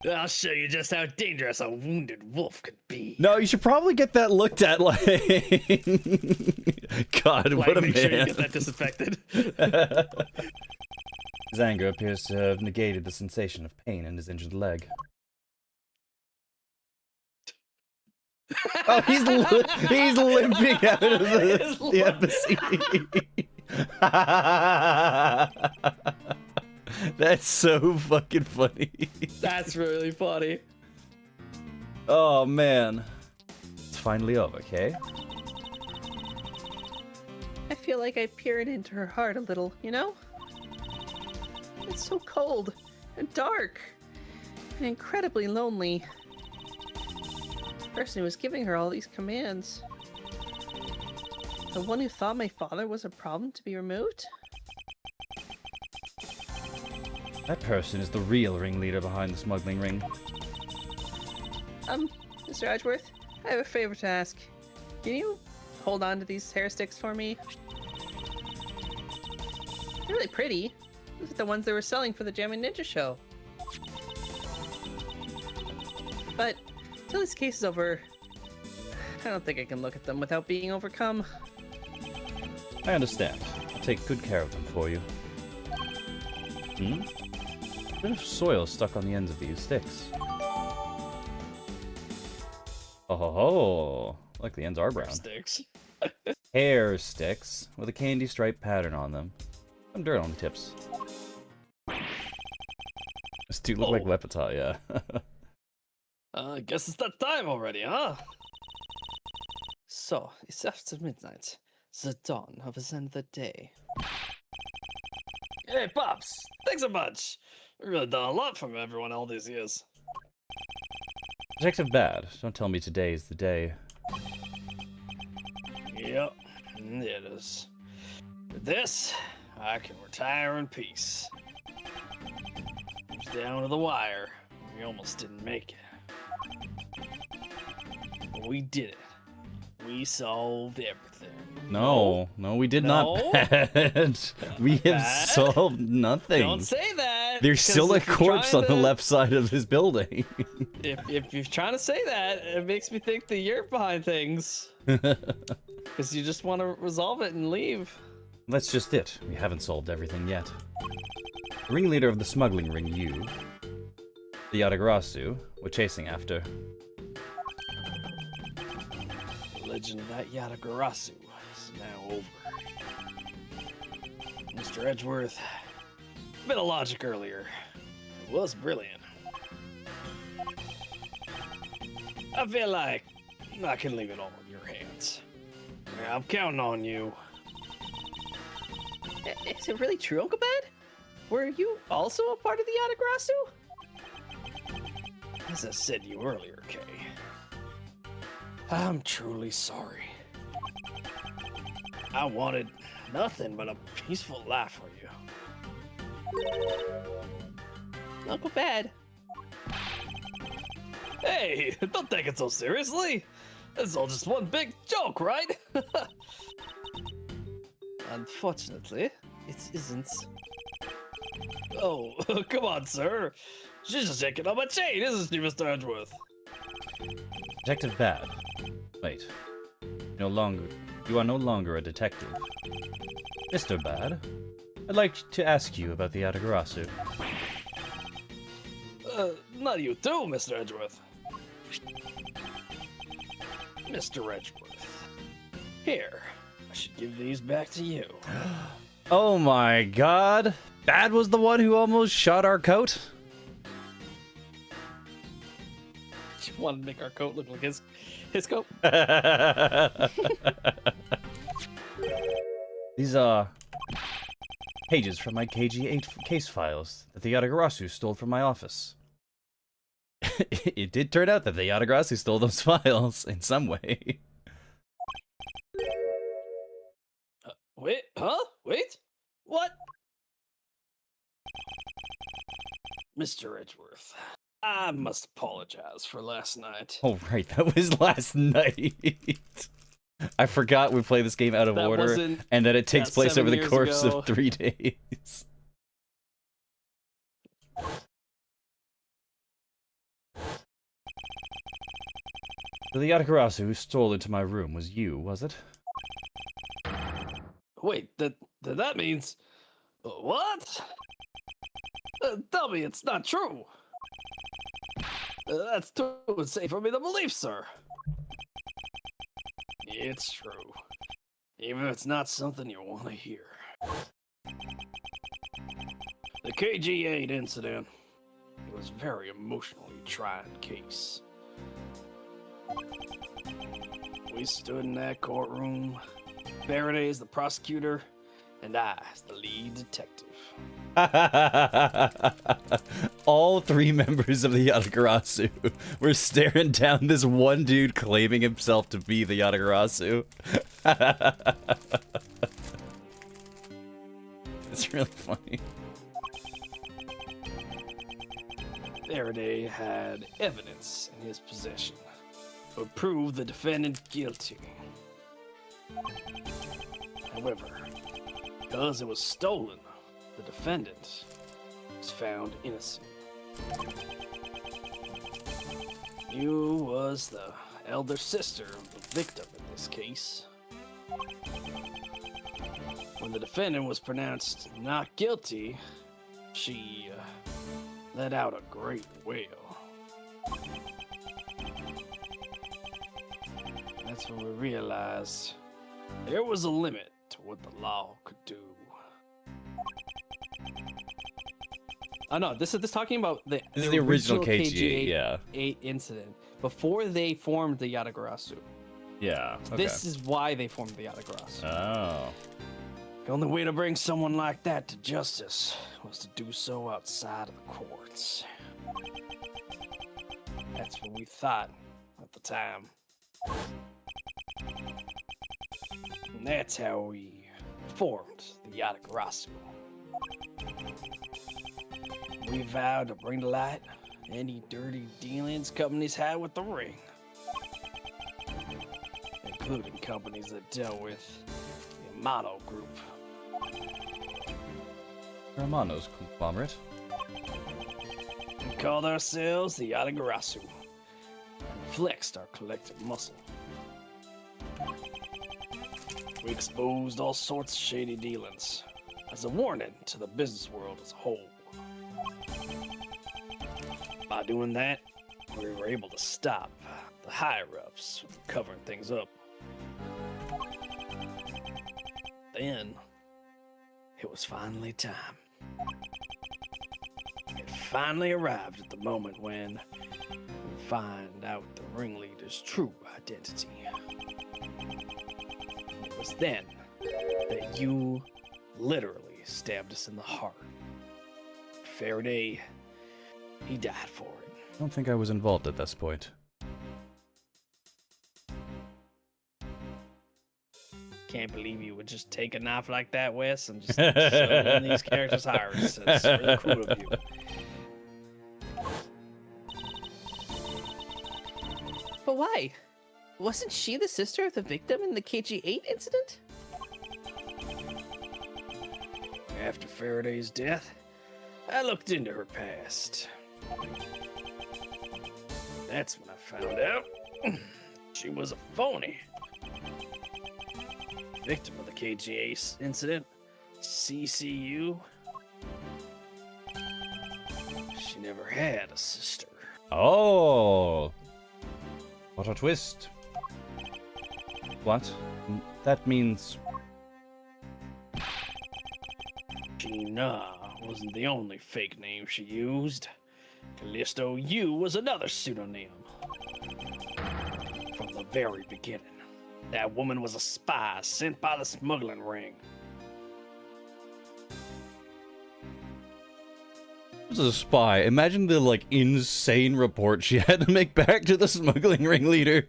I'll show you just how dangerous a wounded wolf could be. No, you should probably get that looked at, Lang. God, Like, what a make sure you man. get that disinfected. His anger appears to have negated the sensation of pain in his injured leg. Oh, he's limping out of the embassy. That's so fucking funny. That's really funny. Oh man. It's finally over, okay? I feel like I peered into her heart a little, you know? It's so cold and dark and incredibly lonely. The person who was giving her all these commands. The one who thought my father was a problem to be removed? That person is the real ringleader behind the smuggling ring. Mr. Edgeworth, I have a favor to ask. Can you hold on to these hair sticks for me? They're really pretty. Those are the ones they were selling for the Jammin' Ninja show. But until this case is over, I don't think I can look at them without being overcome. I understand. I'll take good care of them for you. A bit of soil stuck on the ends of these sticks. Oh ho ho! Like the ends are brown. Sticks. Hair sticks with a candy stripe pattern on them. Some dirt on the tips. This dude look like Lepetah, yeah. I guess it's that time already, huh? So, it's after midnight, the dawn of another day. Hey, Pops! Thanks a bunch! We've really done a lot from everyone all these years. Detective Bad, don't tell me today is the day. Yep, it is. With this, I can retire in peace. It was down to the wire. We almost didn't make it. But we did it. We solved everything. No, we did No? not. Bad. We have Bad? solved nothing. Don't say that! There's 'cause still a if you're corpse trying on the to- left side of his building. If you're trying to say that, it makes me think that you're behind things. Because you just want to resolve it and leave. That's just it. We haven't solved everything yet. The ringleader of the smuggling ring, you, the Yatagarasu, we're chasing after. The legend of that Yatagarasu is now over. Mr. Edgeworth, a bit of logic earlier. It was brilliant. I feel like I can leave it all in your hands. Yeah, I'm counting on you. Is it really true, Uncle Bad? Were you also a part of the Yatagarasu? As I said to you earlier, Kay, I'm truly sorry. I wanted nothing but a peaceful life for you. Uncle Bad, Hey, don't take it so seriously. This is all just one big joke, right? unfortunately, it isn't. Oh, come on, sir. She's just shaking on my chain, isn't she, Mr. Edgeworth? Detective Bad. Wait. You are no longer a detective. Mr. Bad, I'd like to ask you about the Yatagarasu. Not you too, Mr. Edgeworth. Mr. Edgeworth. Here, I should give these back to you. Oh my god! Bad was the one who almost shot our coat? You want to make our coat look like his coat? These are pages from my KG8 case files that the Yatagarasu stole from my office. It did turn out that the Yatagarasu stole those files in some way. Wait, huh? Wait? What? Mr. Edgeworth, I must apologize for last night. Oh right, that was last night. I forgot we play this game out of That order wasn't- and that it takes yeah, place 7 over the years course ago. of 3 days. So the Yatagarasu who stole into my room was you, was it? Wait, that means... What? Tell me it's not true. That's too insane for me to believe, sir. It's true. Even if it's not something you want to hear. The The KG8 incident, it was a very emotionally trying case. We stood in that courtroom, Faraday as the prosecutor, and I as the lead detective. All three members of the Yatagarasu were staring down this one dude claiming himself to be the Yatagarasu. It's really funny. Faraday had evidence in his possession would prove the defendant guilty. However, because it was stolen, the defendant was found innocent. You was the elder sister of the victim in this case. When the defendant was pronounced not guilty, she let out a great wail. That's when we realized there was a limit to what the law could do. Oh no, this is talking about This is the original KG8, KG8 yeah. 8 incident before they formed the Yatagarasu. Yeah. Okay. This is why they formed the Yatagarasu. Oh. The only way to bring someone like that to justice was to do so outside of the courts. That's what we thought at the time. And that's how we formed the Yatagarasu. We vowed to bring to light any dirty dealings companies had with the ring, including companies that dealt with the Amano Group. Hermanos conglomerate. We called ourselves the Yatagarasu and flexed our collective muscle. We exposed all sorts of shady dealings as a warning to the business world as a whole. By doing that, we were able to stop the higher-ups from covering things up. Then, it was finally time. It finally arrived at the moment when we find out the ringleader's true identity. It was then that you literally stabbed us in the heart. Faraday, he died for it. I don't think I was involved at this point. Can't believe you would just take a knife like that, Wes, and just shove it in these characters' hearts. That's really cool of you. But why? Wasn't she the sister of the victim in the KG8 incident? After Faraday's death, I looked into her past. That's when I found out she was a phony. Victim of the KGA incident, CCU. She never had a sister. Oh! What a twist. What? That means... Gina wasn't the only fake name she used. Callisto U was another pseudonym. From the very beginning, that woman was a spy sent by the smuggling ring. This is a spy. Imagine the, like, insane report she had to make back to the smuggling ringleader.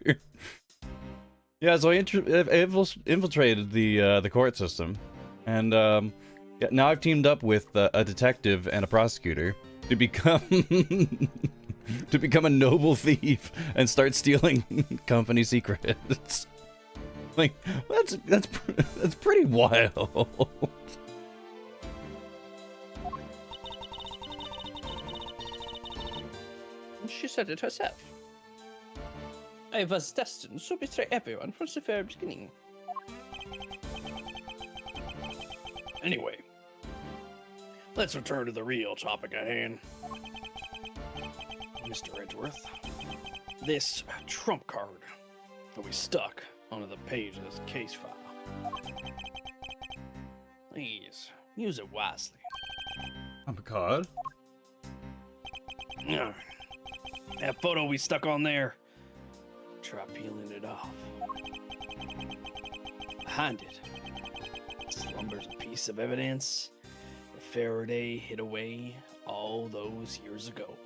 Yeah, so I infiltrated the court system. And, yeah, now I've teamed up with a detective and a prosecutor to become to become a noble thief and start stealing company secrets. Like, that's pretty wild. She said it herself. I was destined to betray everyone from the very beginning. Anyway, let's return to the real topic at hand. Mr. Edgeworth, this trump card that we stuck onto the page of this case file. Please, use it wisely. Oh my card. Yeah. That photo we stuck on there. Try peeling it off. Behind it slumbers a piece of evidence that Faraday hid away all those years ago.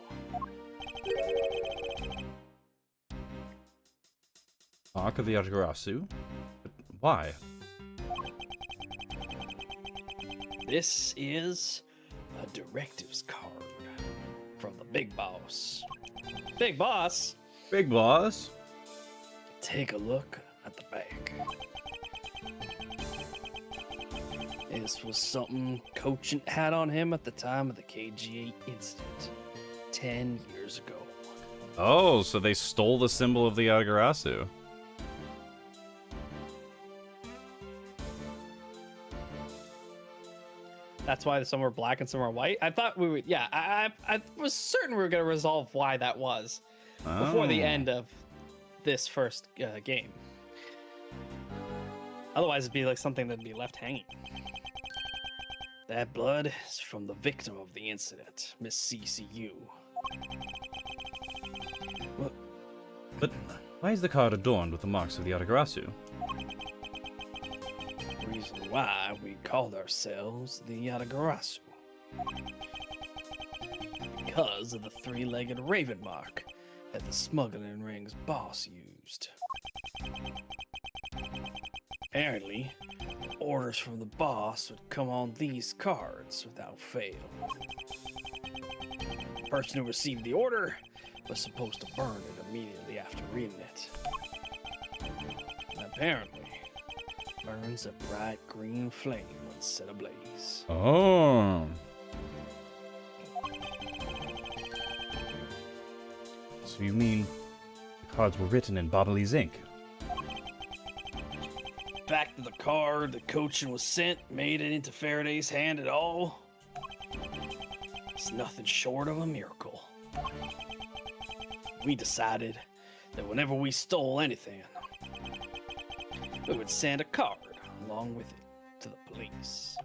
Mark of the Yatagarasu? But why? This is a directives card from the Big Boss. Big Boss? Big boss. Take a look at the back. This was something Cogent had on him at the time of the KG8 incident, 10 years ago. Oh, so they stole the symbol of the Yatagarasu. That's why some were black and some were white. I thought we would, yeah, I was certain we were going to resolve why that was before the Oh. end of this first game. Otherwise, it'd be like something that'd be left hanging. That blood is from the victim of the incident, Miss CCU. But why is the card adorned with the marks of the Yatagarasu? Reason why we called ourselves the Yatagarasu. Because of the three-legged raven mark that the smuggling ring's boss used. Apparently, orders from the boss would come on these cards without fail. The person who received the order was supposed to burn it immediately after reading it. And apparently, burns a bright green flame when set ablaze. Oh. So you mean the cards were written in Bodiley's ink? Back to the card the Cochin was sent made it into Faraday's hand at all. It's nothing short of a miracle. We decided that whenever we stole anything, we would send a card along with it to the police.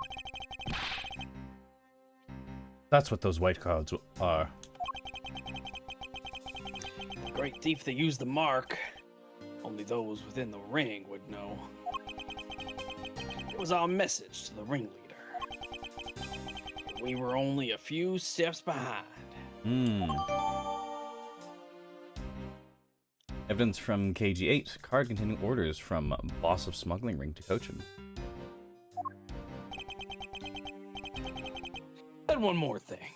That's what those white cards are. The great thief that used the mark, only those within the ring would know. It was our message to the ringleader. We were only a few steps behind. Evidence from KG8. Card containing orders from boss of smuggling ring to Cochin. And one more thing.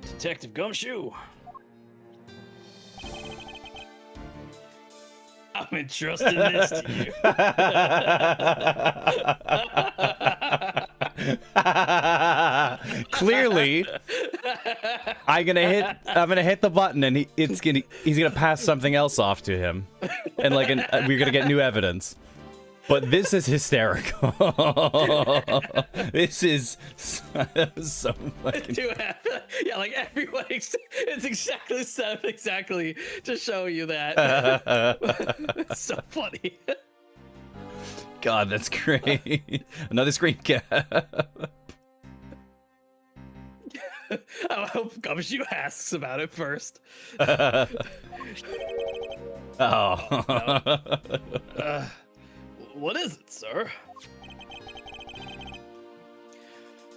Detective Gumshoe. I'm entrusting this to you. Clearly, I'm gonna hit the button, and he's gonna pass something else off to him, and we're gonna get new evidence. But this is hysterical. This is so fucking. Yeah, like everyone, it's exactly set up exactly to show you that. It's so funny. God, that's great. Another screen cap. I hope Gumshoe asks about it first. Oh. What is it, sir?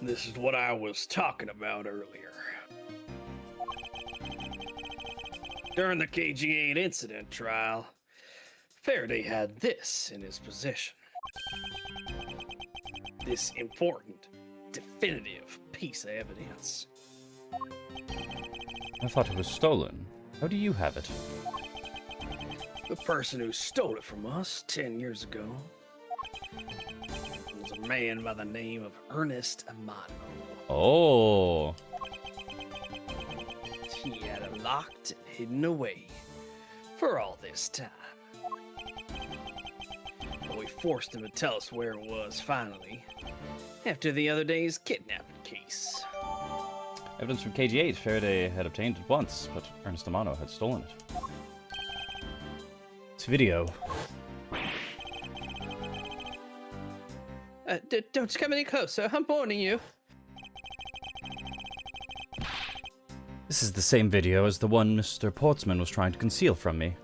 This is what I was talking about earlier. During the KG8 incident trial, Faraday had this in his possession. This important, definitive piece of evidence. I thought it was stolen. How do you have it? The person who stole it from us 10 years ago was a man by the name of Ernest Amano. Oh. He had it locked and hidden away for all this time. But we forced him to tell us where it was finally, after the other day's kidnapping case. Evidence from KG8. Faraday had obtained it once, but Ernest Amano had stolen it. This video. Don't come any closer. I'm warning you. This is the same video as the one Mr. Portsman was trying to conceal from me.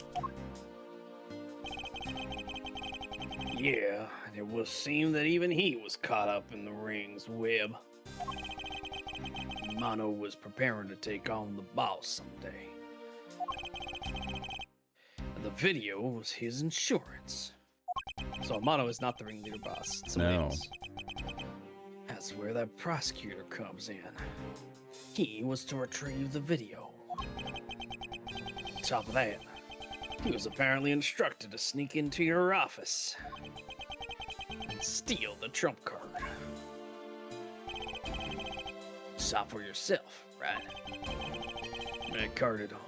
Yeah, it would seem that even he was caught up in the ring's web. Mono was preparing to take on the boss someday. And the video was his insurance. So Mono is not the ringleader boss. It's somebody No. else. That's where that prosecutor comes in. He was to retrieve the video. On top of that, he was apparently instructed to sneak into your office and steal the trump card. Saw for yourself, right? I carded all.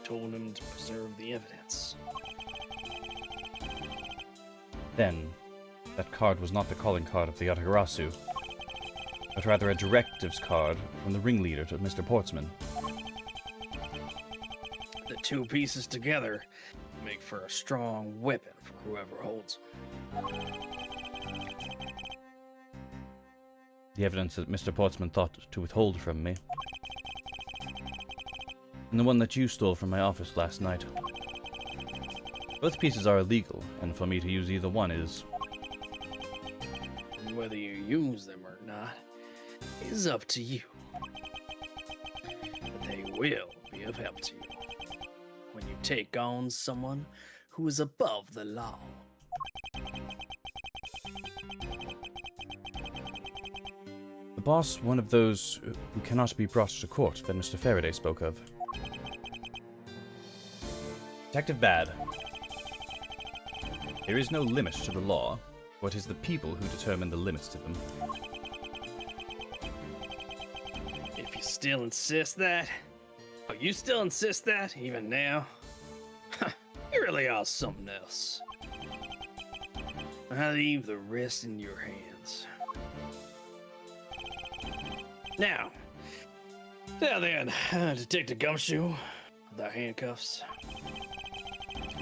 Told him to preserve the evidence. Then, that card was not the calling card of the Yatagarasu, but rather a directives card from the ringleader to Mr. Portsman. The two pieces together make for a strong weapon for whoever holds them. The evidence that Mr. Portsman thought to withhold from me. And the one that you stole from my office last night. Both pieces are illegal, and for me to use either one is... And whether you use them or not is up to you. But they will be of help to you when you take on someone who is above the law. The boss, one of those who cannot be brought to court that Mr. Faraday spoke of. Detective Bad. There is no limit to the law, for it is the people who determine the limits to them. If you still insist that, you still insist that, even now? You really are something else. I leave the rest in your hands. Now then, Detective Gumshoe, the handcuffs.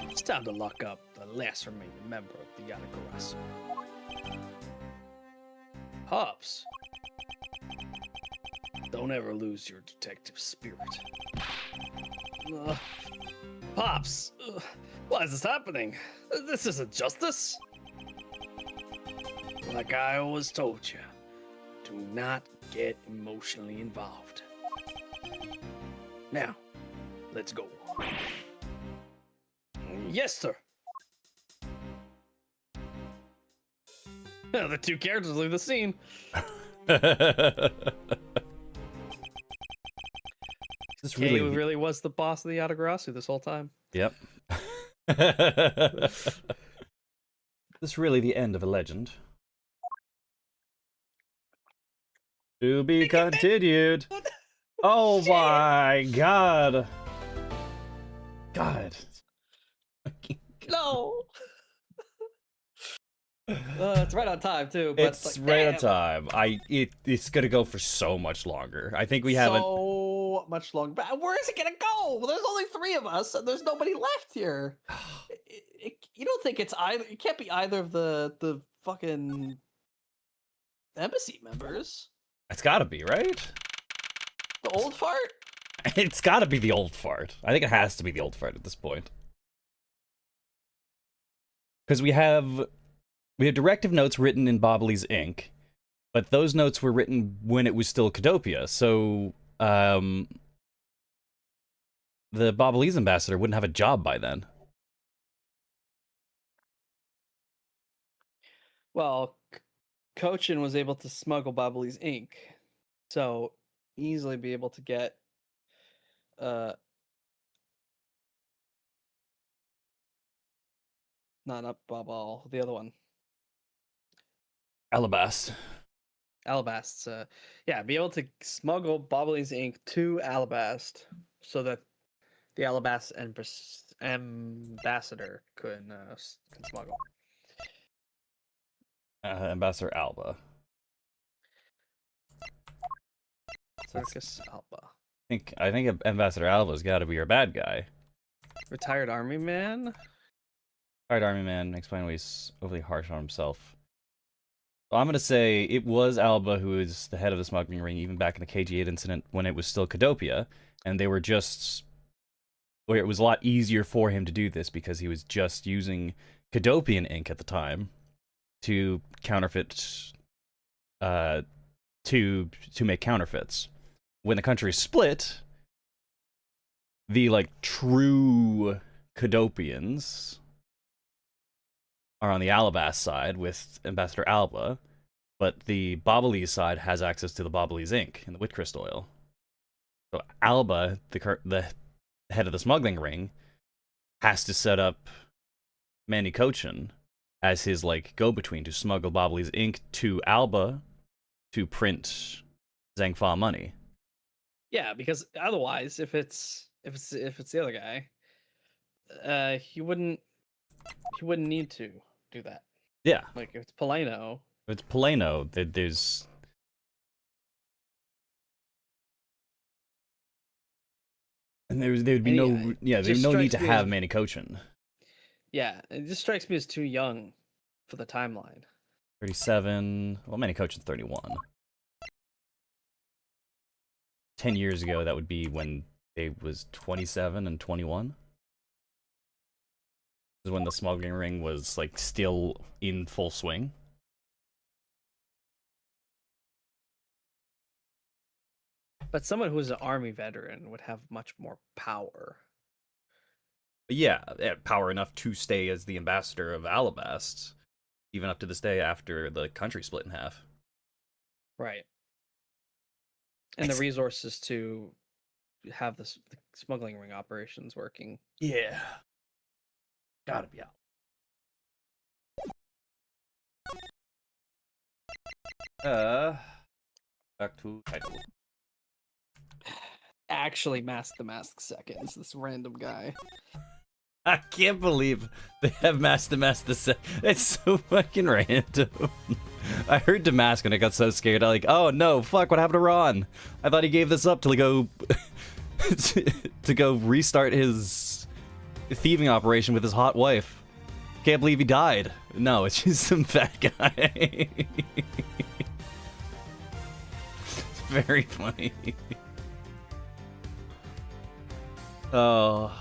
It's time to lock up the last remaining member of the Yatagarasu. Pops, don't ever lose your detective spirit. Pops, why is this happening? This isn't justice. Like I always told you, do not get emotionally involved. Now, let's go. Yes, sir. The two characters leave the scene. This Kay really... really was the boss of the Yatagarasu this whole time. Yep. This really the end of a legend. To be continued. Oh my god. God. No. It's right on time too. But It's like, right on damn, time. It's gonna go for so much longer. I think we haven't. so much longer. But where is it gonna go? Well, there's only 3 of us, and there's nobody left here. You don't think it's either? It can't be either of the fucking embassy members. It's gotta be, right? The old fart. It's gotta be the old fart. I think it has to be the old fart at this point. Because we have directive notes written in Bobbly's ink, but those notes were written when it was still Cadopia, so the Bobbly's ambassador wouldn't have a job by then. Well, Cochin was able to smuggle Bobbly's ink, so easily be able to get not Bobball, the other one. Alabast. Alabast. Yeah, be able to smuggle Bobbly's ink to Alabast so that the Alabast ambassador can smuggle. Ambassador Alba. Circus Alba. I think Ambassador Alba's got to be our bad guy. Retired army man? Alright, Army Man, explain why he's overly harsh on himself. I'm going to say it was Alba who was the head of the smuggling ring, even back in the KG8 incident when it was still Cadopia, and they were just... where it was a lot easier for him to do this because he was just using Cadopian ink at the time to counterfeit, to make counterfeits. When the country split, the, like, true Cadopians are on the Alabast side with Ambassador Alba, but the Bobolese side has access to the Bobolese ink and the Whitcrest oil. So Alba, the head of the smuggling ring, has to set up Manny Cochin as his, like, go-between to smuggle Bobolese ink to Alba to print Zhangfa money. Yeah, because otherwise, if it's the other guy, he wouldn't need to do that. Yeah. Like if it's Polano. If it's Polano, there's... And there would be no... Yeah, there's no need to have Manny Cochin. Yeah, it just strikes me as too young for the timeline. 37... Well, Manny Cochin's 31. 10 years ago, that would be when it was 27 and 21. This is when the smuggling ring was, like, still in full swing. But someone who's an army veteran would have much more power. Yeah, power enough to stay as the ambassador of Alabast, even up to this day after the country split in half. Right. And the resources to have the smuggling ring operations working. Yeah. Gotta be out. Back to title. Actually, Mask the Mask seconds. This random guy. I can't believe they have Mask the Mask the set. It's so fucking random. I heard Damask and I got so scared. I'm like, oh no, fuck, what happened to Ron? I thought he gave this up to go to go restart his thieving operation with his hot wife. Can't believe he died. No, it's just some fat guy. It's very funny. Oh.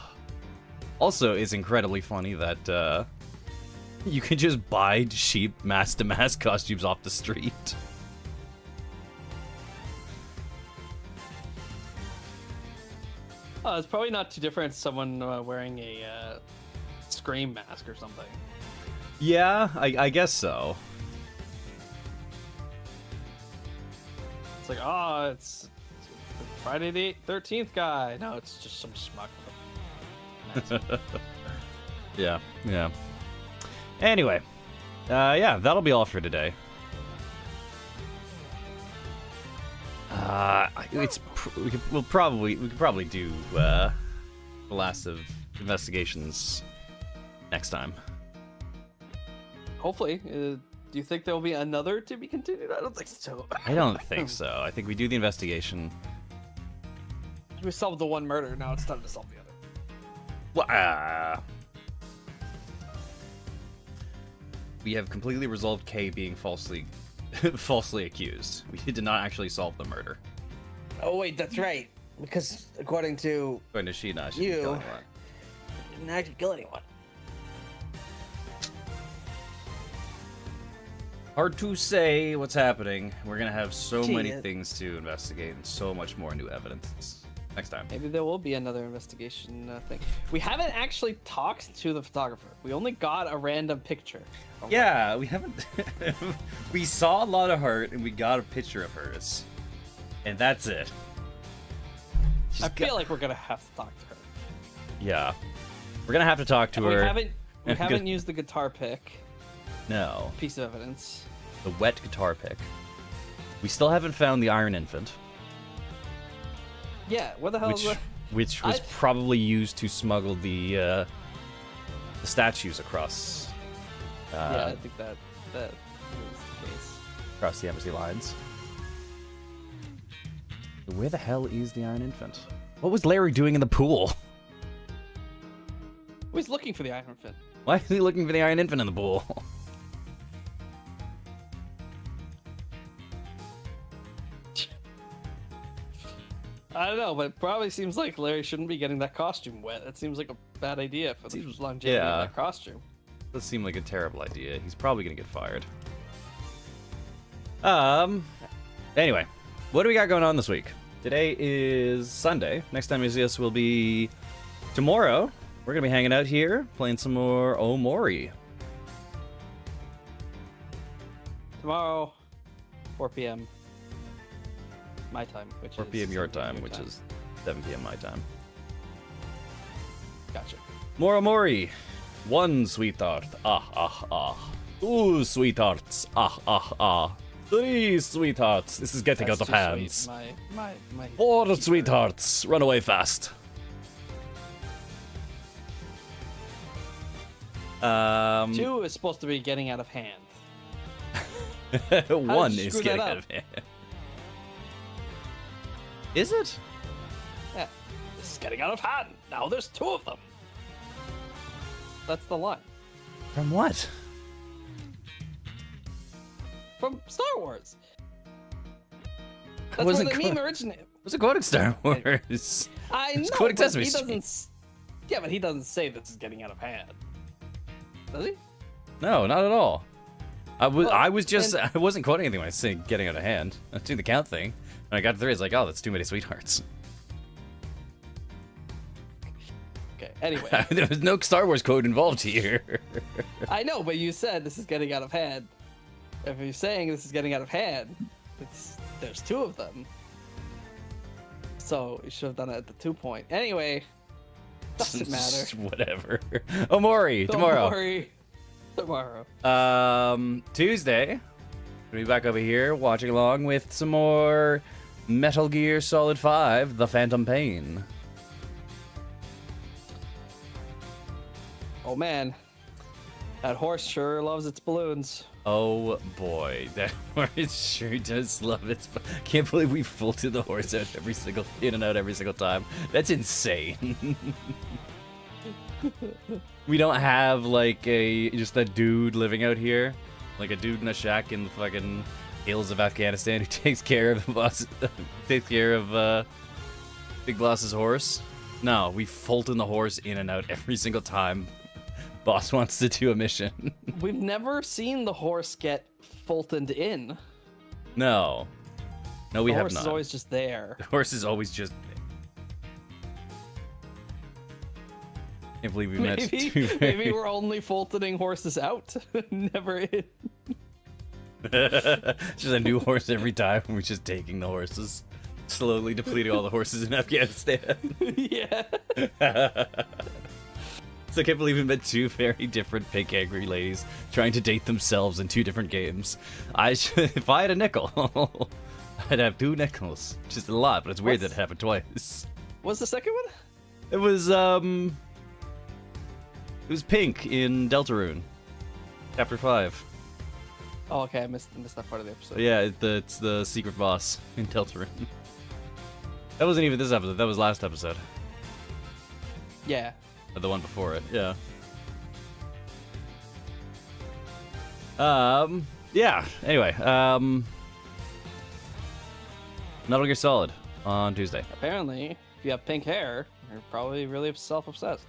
Also, it's incredibly funny that you can just buy cheap mask-to-mask costumes off the street. Oh, it's probably not too different. Someone wearing a Scream mask or something. Yeah, I guess so. It's like, oh, it's the Friday the 13th guy. No, it's just some schmuck. Yeah. Anyway, yeah, that'll be all for today. We could probably do the last of investigations next time. Hopefully. Do you think there will be another to be continued? I don't think so. I don't think so. I think we do the investigation. We solved the one murder. Now it's time to solve the other. We have completely resolved Kay being falsely accused. We did not actually solve the murder. Oh wait, that's right. Because according to According to Sheena, she You. didn't kill anyone. I didn't actually kill anyone. Hard to say what's happening. We're gonna have so many Gee, things to investigate and so much more new evidence next time. Maybe there will be another investigation thing. We haven't actually talked to the photographer. We only got a random picture. Yeah, we haven't. We saw a lot of her and we got a picture of hers, and that's it. I feel like we're gonna have to talk to her. Yeah, we're gonna have to talk to We her. haven't used the guitar pick No, piece of evidence. the wet guitar pick. We still haven't found the Iron Infant, Yeah, what the hell is which was I- probably used to smuggle the statues across. Yeah, I think that was the case. Across the embassy lines. Where the hell is the Iron Infant? What was Larry doing in the pool? He's looking for the Iron Fin. Why is he looking for the Iron Infant in the pool? I don't know, but it probably seems like Larry shouldn't be getting that costume wet. It seems like a bad idea for the longevity yeah. of that costume. Does seem like a terrible idea. He's probably gonna get fired. Anyway, what do we got going on this week? Today is Sunday. Next time you see us will be tomorrow. We're gonna be hanging out here, playing some more Omori. Tomorrow, 4 p.m. my time, which 4 is p.m. your 7 time, your which time. is 7 p.m. my time. Gotcha. More Omori. 1 sweetheart. Ah, ah, ah. 2 sweethearts. Ah, ah, ah. 3 sweethearts. This is getting That's out of too hands. sweet. My 4 sweethearts. Run away fast. 2 is supposed to be getting out of hand. 1 you is screw that getting up? out of hand. Is it? Yeah, this is getting out of hand. Now there's 2 of them. That's the line From what? from Star Wars. That's where wasn't the quote- meme originated. Was it quoting Star Wars? I know, quoting but Sesame he Street. doesn't. Yeah, but he doesn't say this is getting out of hand. Does he? No, not at all. I was just then- I wasn't quoting anything when I was saying getting out of hand. I was doing the count thing. When I got to 3, it's like, oh, that's too many sweethearts. Okay. Anyway, There was no Star Wars code involved here. I know, but you said this is getting out of hand. If you're saying this is getting out of hand, there's 2 of them. So you should have done it at the 2 point. Anyway, doesn't matter. Whatever. Omori tomorrow. Don't worry. Tomorrow. Tuesday, we'll be back over here watching along with some more Metal Gear Solid 5: The Phantom Pain. Oh man, that horse sure loves its balloons. Oh boy, that horse sure does love it. Can't believe we folded the horse out in and out every single time. That's insane. We don't have like just a dude living out here, like a dude in a shack in the fucking hills of Afghanistan who takes care of the boss, takes care of Big Boss's horse. No, we Fulton the horse in and out every single time boss wants to do a mission. We've never seen the horse get Fultoned in. No, we The have horse not. is always just there. The horse is always just. Can't believe we met. Maybe we're only Fultoning horses out, never in. Just a new horse every time. We're just taking the horses, slowly depleting all the horses in Afghanistan. Yeah. So I can't believe we met 2 very different pink angry ladies trying to date themselves in 2 different games. If I had a nickel, I'd have 2 nickels. Which is a lot, but it's weird that it happened twice. What's the second one? It was pink in Deltarune, chapter 5. Oh, okay, I missed that part of the episode. Yeah, it's the secret boss in Deltarune. That wasn't even this episode. That was last episode. Yeah. Or the one before it. Yeah. Yeah. Anyway, Metal Gear Solid on Tuesday. Apparently, if you have pink hair, you're probably really self-obsessed.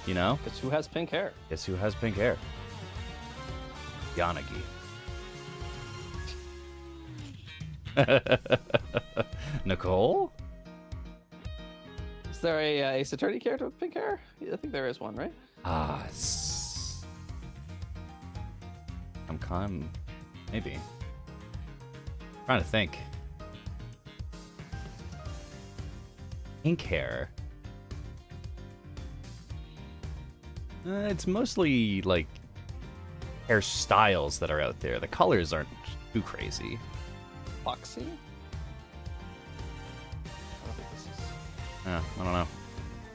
You know? Because who has pink hair? Guess who has pink hair? Yanagi. Nicole? Is there a Ace Attorney character with pink hair? Yeah, I think there is one, right? I'm maybe. Trying to think. Pink hair. It's mostly like hairstyles that are out there. The colors aren't too crazy. Foxy? I don't think this is... I don't know.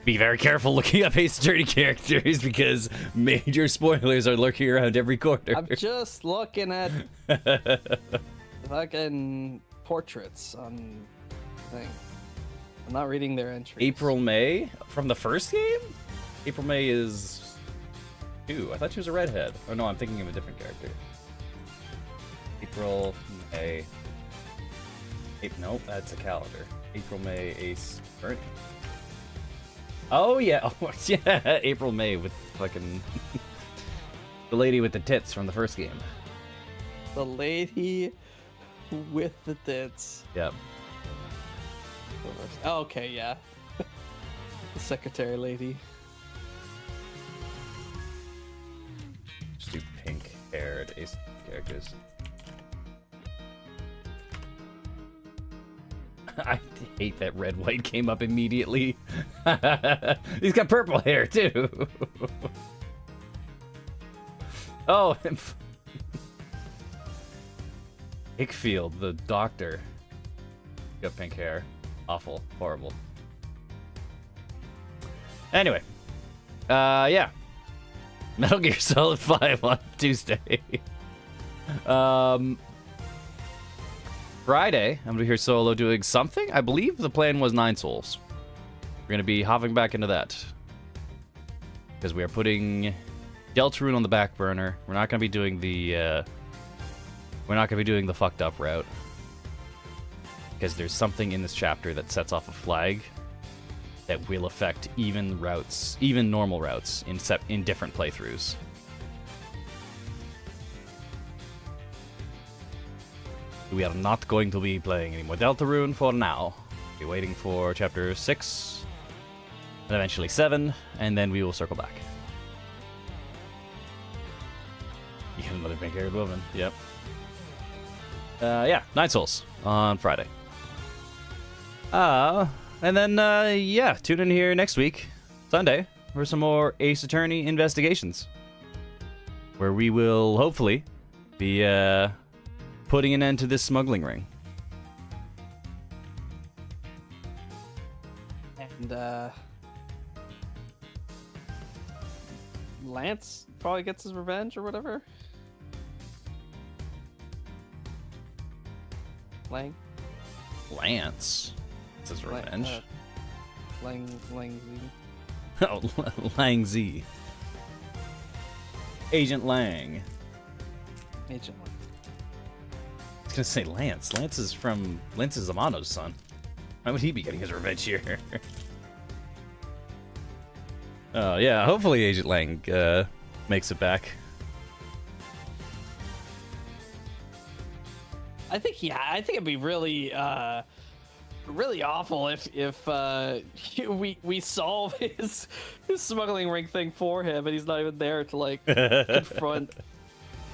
Be very careful looking up Ace Attorney characters because major spoilers are lurking around every corner. I'm just looking at fucking portraits on thing. I'm not reading their entries. April May from the first game? April May is 2. I thought she was a redhead. Oh no, I'm thinking of a different character. April May. Nope, that's a calendar. April, May, Ace, Attorney. Oh yeah, oh, yeah, April, May with fucking the lady with the tits from the first game. The lady with the tits. Yep. Oh, okay, yeah. The secretary lady. Just do pink-haired Ace characters. I hate that red white came up immediately. He's got purple hair too. Oh, Ickfield, the doctor. Got pink hair. Awful. Horrible. Anyway. Yeah. Metal Gear Solid 5 on Tuesday. Friday, I'm gonna hear Solo doing something. I believe the plan was 9 Souls. We're gonna be hopping back into that. Because we are putting Deltarune on the back burner. We're not gonna be doing the fucked up route. Because there's something in this chapter that sets off a flag that will affect even routes, even normal routes in different playthroughs. We are not going to be playing any more Deltarune for now. We're waiting for chapter 6, and eventually 7, and then we will circle back. You have another pink-haired woman. Yep. Yeah, 9 Souls on Friday. And then, yeah, tune in here next week, Sunday, for some more Ace Attorney investigations. Where we will, hopefully, be, putting an end to this smuggling ring. And, Lance probably gets his revenge or whatever. Lang? Lance. It's his revenge. Lang Z. Oh, Lang Z. Agent Lang. Agent Lang. I was gonna say Lance. Lance is Amano's son. Why would he be getting his revenge here? Oh yeah, hopefully Agent Lang makes it back. I think it'd be really really awful if we solve his smuggling ring thing for him and he's not even there to like confront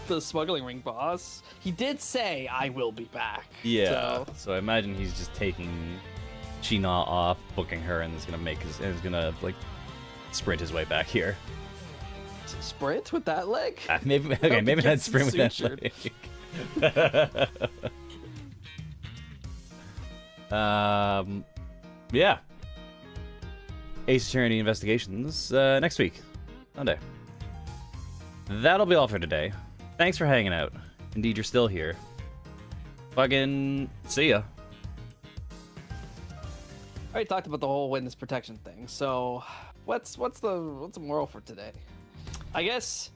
the smuggling ring boss. He did say I will be back. Yeah. So I imagine he's just taking China off, booking her, and is gonna like sprint his way back here. Sprint with that leg? Maybe not sprint with that leg. Yeah. Ace Attorney Investigations next week, Sunday. That'll be all for today. Thanks for hanging out. Indeed, you're still here. Fucking see ya. I already talked about the whole witness protection thing. So, what's the moral for today? I guess.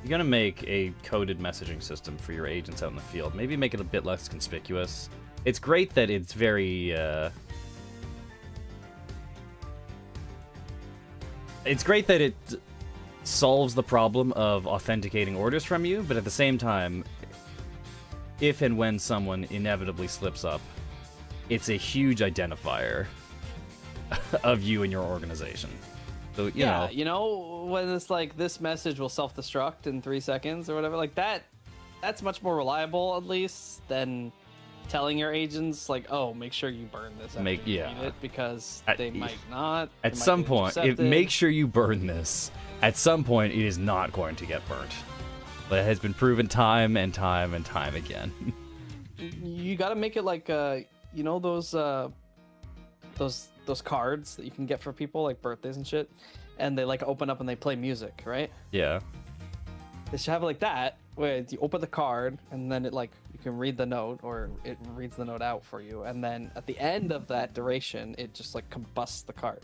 You're gonna make a coded messaging system for your agents out in the field. Maybe make it a bit less conspicuous. It's great that it's very. It's great that it solves the problem of authenticating orders from you, but at the same time, if and when someone inevitably slips up, it's a huge identifier of you and your organization. So, you know, when it's like this message will self-destruct in 3 seconds or whatever, like that's much more reliable at least than telling your agents like, oh, make sure you burn this. Read it because they might not. At some point, make sure you burn this. At some point, it is not going to get burnt. That has been proven time and time and time again. You got to make it like, you know, those cards that you can get for people like birthdays and shit, and they like open up and they play music, right? Yeah. They should have it like that, where you open the card and then it like you can read the note, or it reads the note out for you, and then at the end of that duration, it just like combusts the card.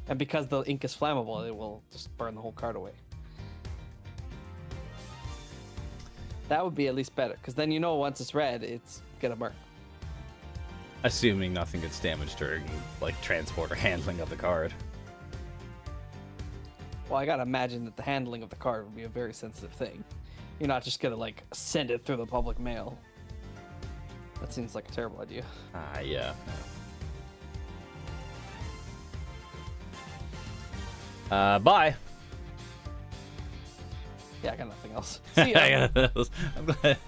And because the ink is flammable, it will just burn the whole card away. That would be at least better, because then you know once it's red, it's gonna burn. Assuming nothing gets damaged during like transport or handling of the card. Well, I gotta imagine that the handling of the card would be a very sensitive thing. You're not just gonna like send it through the public mail. That seems like a terrible idea. Ah, yeah. Bye. Yeah, I got nothing else. See ya. I'm glad.